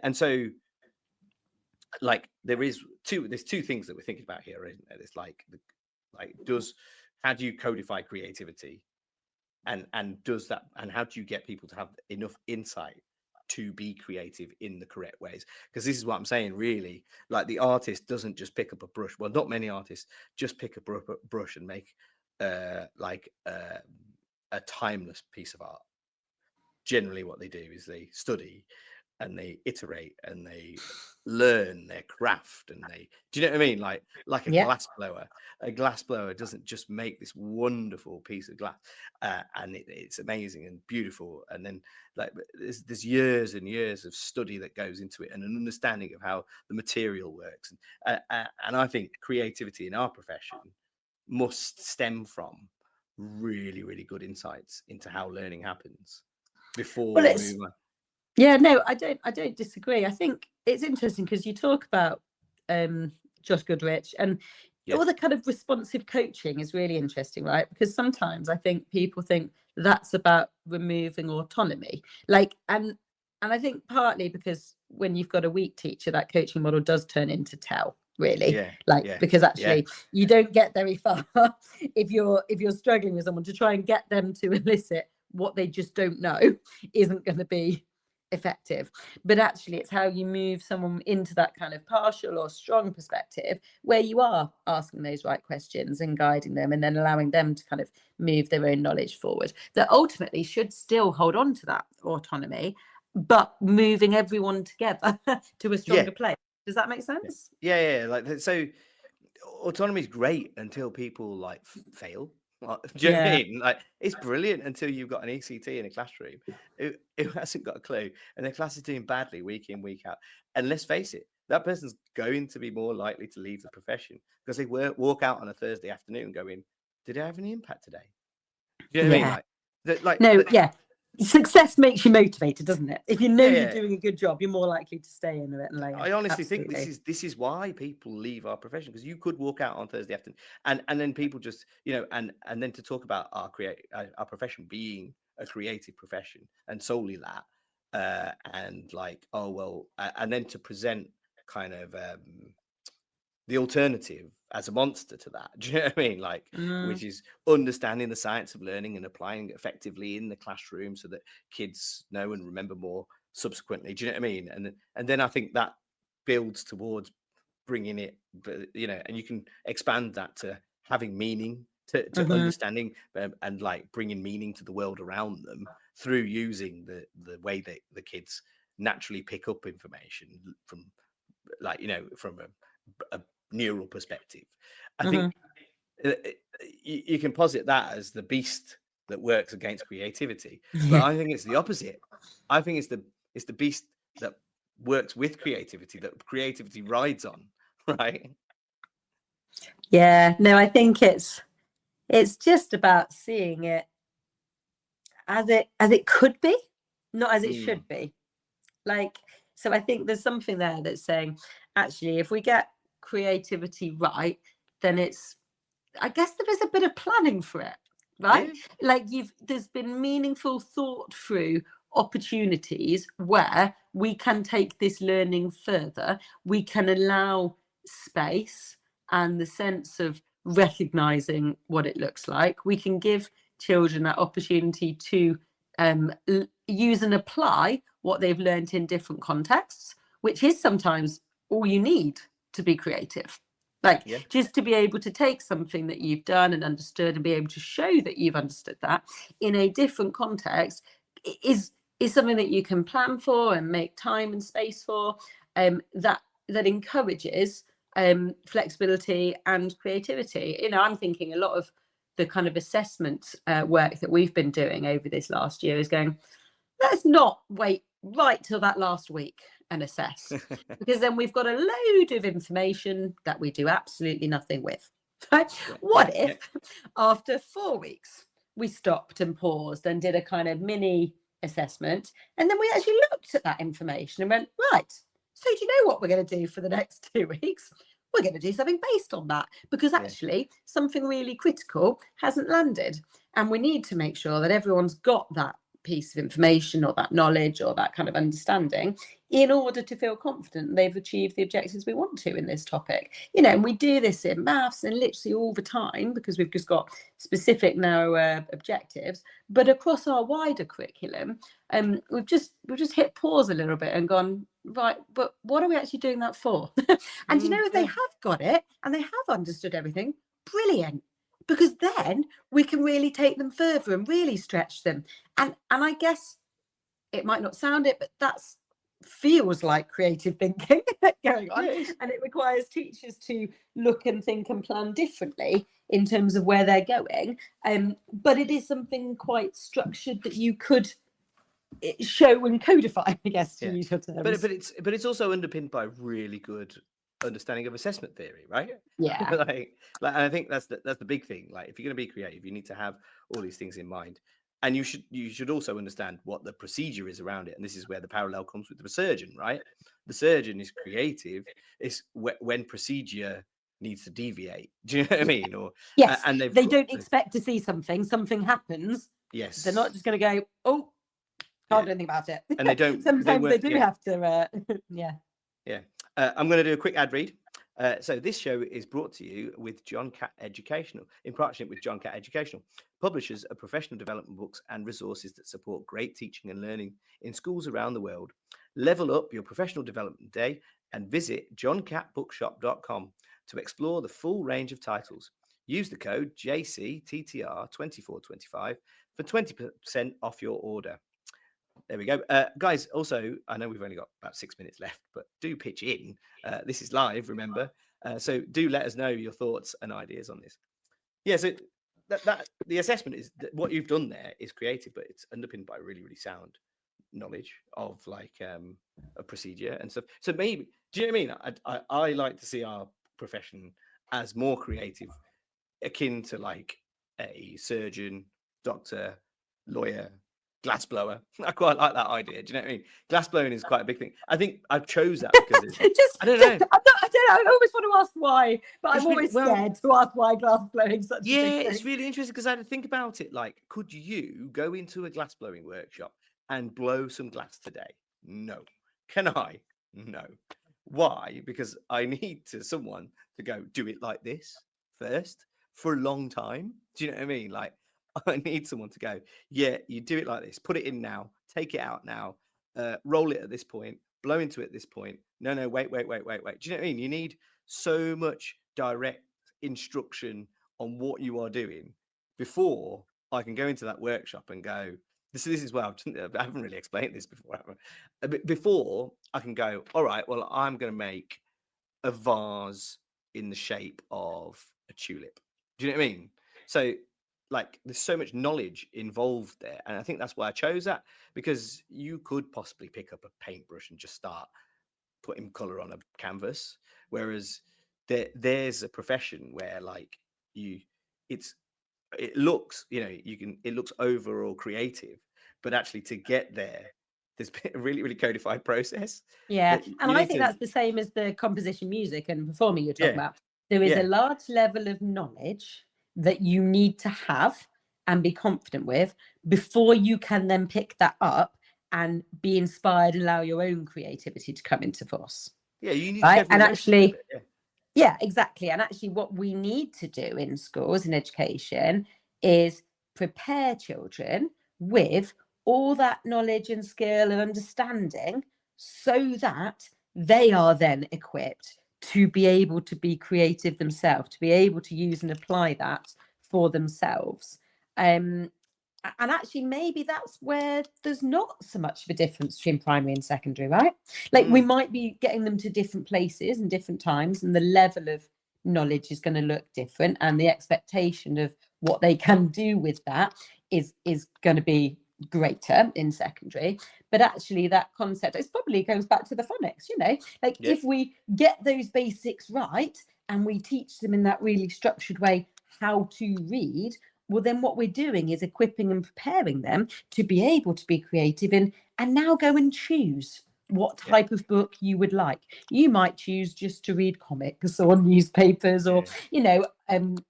and so like there's two things that we're thinking about here, isn't there? It's like how do you codify creativity, and does that, and how do you get people to have enough insight to be creative in the correct ways? Because this is what I'm saying, really, like the artist doesn't just pick up a brush. Well, not many artists just pick a brush and make like a timeless piece of art. Generally what they do is they study and they iterate and they learn their craft, and do you know what I mean? Like a glass blower doesn't just make this wonderful piece of glass and it's amazing and beautiful, and then like there's years and years of study that goes into it and an understanding of how the material works, and I think creativity in our profession must stem from really, really good insights into how learning happens before we move on. Yeah, no, I don't disagree. I think it's interesting because you talk about Josh Goodrich and all the kind of responsive coaching is really interesting, right? Because sometimes I think people think that's about removing autonomy, like, and I think partly because when you've got a weak teacher, that coaching model does turn into tell, really, because actually you don't get very far if you're struggling with someone to try and get them to elicit what they just don't know isn't going to be effective. But actually it's how you move someone into that kind of partial or strong perspective where you are asking those right questions and guiding them and then allowing them to kind of move their own knowledge forward, that ultimately should still hold on to that autonomy, but moving everyone together to a stronger place. Does that make sense? Like, so autonomy is great until people like fail. Do you know what I mean? Like, it's brilliant until you've got an ECT in a classroom who hasn't got a clue, and the class is doing badly week in, week out. And let's face it, that person's going to be more likely to leave the profession because they walk out on a Thursday afternoon going, "Did I have any impact today?" Do you know what I mean? Success makes you motivated, doesn't it? If you know you're doing a good job, you're more likely to stay in it and later. I honestly think this is why people leave our profession, because you could walk out on Thursday afternoon and then people just, you know, and then to talk about our profession being a creative profession and solely that, and like, oh well, and then to present kind of the alternative as a monster to that. Do you know what I mean? Like, which is understanding the science of learning and applying it effectively in the classroom so that kids know and remember more subsequently. Do you know what I mean? And then I think that builds towards bringing it, you know, and you can expand that to having meaning, to understanding and like bringing meaning to the world around them through using the way that the kids naturally pick up information from, like, you know, from a neural perspective. I think you can posit that as the beast that works against creativity, but I think it's the opposite. I think it's the beast that works with creativity, that creativity rides on, right? Yeah, no, I think it's just about seeing it as it could be, not as it should be. Like, So I think there's something there that's saying, actually, if we get creativity right, then I guess there is a bit of planning for it, right? Yeah. Like there's been meaningful thought through opportunities where we can take this learning further. We can allow space and the sense of recognizing what it looks like. We can give children that opportunity to use and apply what they've learned in different contexts, which is sometimes all you need to be creative. Like, just to be able to take something that you've done and understood and be able to show that you've understood that in a different context is something that you can plan for and make time and space for, that encourages flexibility and creativity. You know, I'm thinking a lot of the kind of assessment work that we've been doing over this last year is going, let's not wait right till that last week and assess, because then we've got a load of information that we do absolutely nothing with. Right? What if after 4 weeks we stopped and paused and did a kind of mini assessment, and then we actually looked at that information and went, right, so do you know what we're going to do for the next 2 weeks? We're going to do something based on that, because actually something really critical hasn't landed, and we need to make sure that everyone's got that piece of information or that knowledge or that kind of understanding in order to feel confident they've achieved the objectives we want to in this topic. You know, and we do this in maths and literally all the time because we've just got specific narrow objectives, but across our wider curriculum, we've just hit pause a little bit and gone, right, but what are we actually doing that for? And you know, if they have got it and they have understood everything, brilliant, because then we can really take them further and really stretch them. And I guess it might not sound it, but that's feels like creative thinking going on. And it requires teachers to look and think and plan differently in terms of where they're going. But it is something quite structured that you could show and codify, I guess, to use your terms. But it's also underpinned by really good understanding of assessment theory, right? Yeah. like I think that's the big thing. Like, if you're going to be creative, you need to have all these things in mind, and you should also understand what the procedure is around it. And this is where the parallel comes with the surgeon, right? The surgeon is creative. It's when procedure needs to deviate. Do you know what I mean? Or yes, and they don't expect to see something happens. Yes, they're not just going to go, oh, can't do anything about it. And they don't. Sometimes they do have to. I'm going to do a quick ad read. So this show is brought to you with John Catt Educational, in partnership with John Catt Educational, publishers of professional development books and resources that support great teaching and learning in schools around the world. Level up your professional development day and visit johncattbookshop.com to explore the full range of titles. Use the code JCTTR2425 for 20% off your order. There we go. Guys, also, I know we've only got about 6 minutes left, but do pitch in. This is live, remember? So do let us know your thoughts and ideas on this. Yeah, so that the assessment is what you've done there is creative, but it's underpinned by really, really sound knowledge of like a procedure and stuff. So maybe, do you know what I mean? I like to see our profession as more creative, akin to like a surgeon, doctor, lawyer, glassblower. I quite like that idea. Do you know what I mean? Glassblowing is quite a big thing. I think I chose that because it's I don't know. I always want to ask why, but I'm always scared to ask why glassblowing is such a big thing. It's really interesting because I had to think about it. Like, could you go into a glassblowing workshop and blow some glass today? No. Can I? No. Why? Because I need someone to go do it like this first for a long time. Do you know what I mean? Like, I need someone to go, yeah, you do it like this, put it in now, take it out now, roll it at this point, blow into it at this point. No, wait. Do you know what I mean? You need so much direct instruction on what you are doing before I can go into that workshop and go, this is well, I haven't really explained this before. Before I can go, all right, well, I'm going to make a vase in the shape of a tulip. Do you know what I mean? So, like, there's so much knowledge involved there, and I think that's why I chose that, because you could possibly pick up a paintbrush and just start putting color on a canvas, whereas there's a profession where like it looks, you know, it looks overall creative, but actually to get there there's been a really, really codified process. Yeah, and I think that's the same as the composition, music, and performing you're talking about. There is a large level of knowledge that you need to have and be confident with before you can then pick that up and be inspired and allow your own creativity to come into force. Yeah, you need right? to And actually, yeah, exactly. And actually what we need to do in schools, in education, is prepare children with all that knowledge and skill and understanding so that they are then equipped to be able to be creative themselves, to be able to use and apply that for themselves. And actually, maybe that's where there's not so much of a difference between primary and secondary, right? Like we might be getting them to different places and different times, and the level of knowledge is going to look different, and the expectation of what they can do with that is going to be greater in secondary. But actually that concept, it probably goes back to the phonics, like if we get those basics right and we teach them in that really structured way how to read, well, then what we're doing is equipping and preparing them to be able to be creative and now go and choose what type of book you would like. You might choose just to read comics or newspapers or,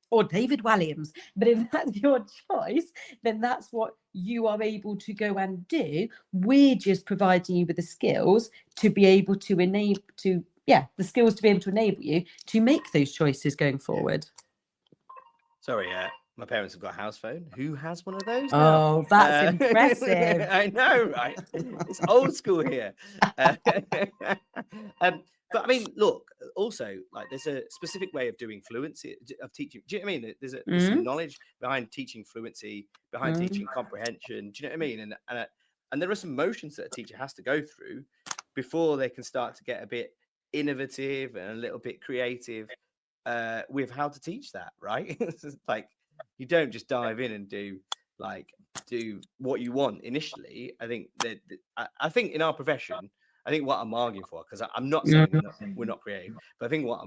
or David Walliams. But if that's your choice, then that's what you are able to go and do. We're just providing you with the skills to be able to enable you to make those choices going forward. Sorry, my parents have got a house phone. Who has one of those now? Oh, that's impressive. I know, right? It's old school here. But I mean, look, also, like there's a specific way of doing fluency, of teaching. Do you know what I mean? There's some knowledge behind teaching fluency, behind teaching comprehension. Do you know what I mean? And there are some motions that a teacher has to go through before they can start to get a bit innovative and a little bit creative with how to teach that, right? Like you don't just dive in and do what you want initially. I think that I think in our profession, I think what I'm arguing for, because I'm not saying we're not creative, but I think what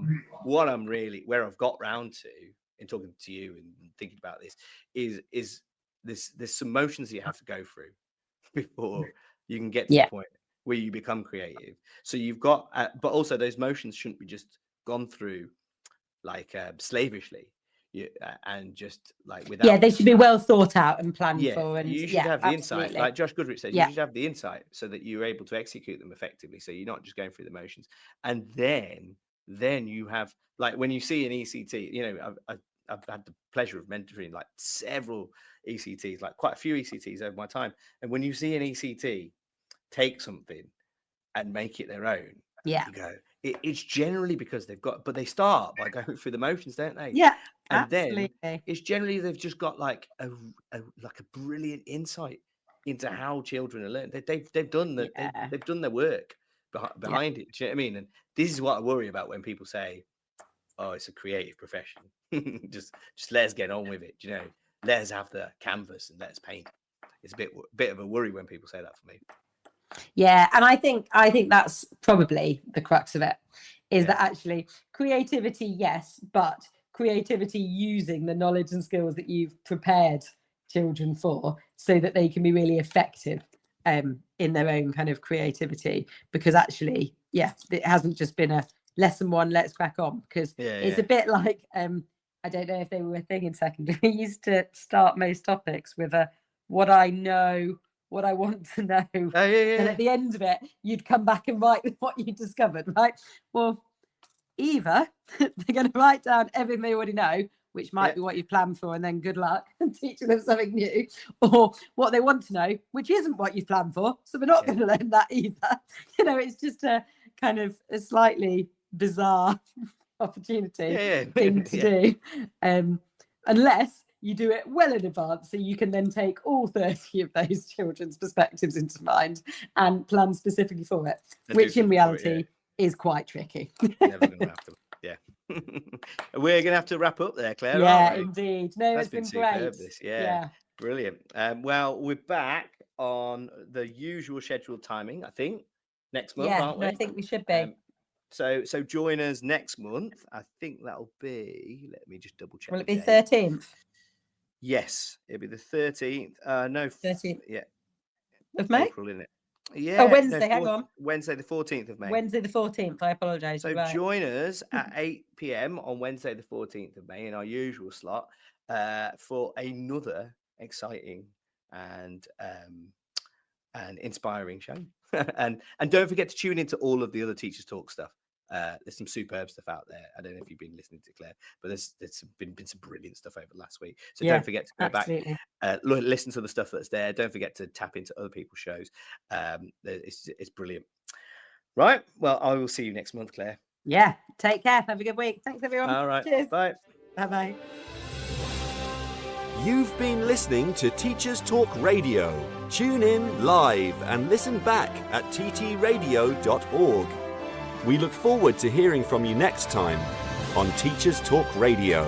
I'm really, where I've got round to in talking to you and thinking about this is there's some motions that you have to go through before you can get to the point where you become creative. So you've got, but also those motions shouldn't be just gone through like slavishly. And just like without, they should be well thought out and planned for. And you should have the insight, like Josh Goodrich said. You should have the insight so that you're able to execute them effectively. So you're not just going through the motions. And then you have, like when you see an ECT, I've had the pleasure of mentoring like several ECTs, like quite a few ECTs over my time. And when you see an ECT take something and make it their own, you go, it's generally because but they start by going through the motions, don't they? Yeah. And absolutely. then it's generally they've just got like a brilliant insight into how children are learning. They've done they've done their work behind it. Do you know what I mean? And this is what I worry about when people say, "Oh, it's a creative profession." just let's get on with it. Do you know? Let's have the canvas and let's paint. It's a bit of a worry when people say that for me. Yeah, and I think that's probably the crux of it, is that actually creativity, yes, but creativity using the knowledge and skills that you've prepared children for so that they can be really effective in their own kind of creativity. Because actually, it hasn't just been a lesson one, let's crack on, because it's a bit like, I don't know if they were a thing in secondary. We used to start most topics with a what I know, what I want to know. And at the end of it, you'd come back and write what you discovered, right? Well, either they're going to write down everything they already know, which might be what you planned for, and then good luck and teaching them something new, or what they want to know, which isn't what you planned for. So we're not going to learn that either. It's just a kind of a slightly bizarre opportunity thing to do. Unless you do it well in advance, so you can then take all 30 of those children's perspectives into mind and plan specifically for it, which in reality is quite tricky. Never going to have to. We're going to have to wrap up there, Claire. Yeah, indeed. No, That's it's been great. This. Brilliant. Well, we're back on the usual scheduled timing, I think, next month, aren't we? I think we should be. So join us next month. I think that'll be, let me just double check. Will it be 13th? Yes, it'll be the 13th. No, 13th. Yeah. Of May? April, isn't it? Yeah. Wednesday, hang on. Wednesday, the 14th of May. Wednesday, the 14th. I apologise. So join us at 8 p.m. on Wednesday, the 14th of May, in our usual slot, for another exciting and inspiring show. and don't forget to tune into all of the other Teachers Talk stuff. There's some superb stuff out there. I don't know if you've been listening to Claire, but there's been some brilliant stuff over the last week. So don't forget to go back, listen to the stuff that's there. Don't forget to tap into other people's shows. It's brilliant. Right. Well, I will see you next month, Claire. Yeah. Take care. Have a good week. Thanks, everyone. All right. Cheers. Bye. Bye-bye. You've been listening to Teachers Talk Radio. Tune in live and listen back at ttradio.org. We look forward to hearing from you next time on Teachers Talk Radio.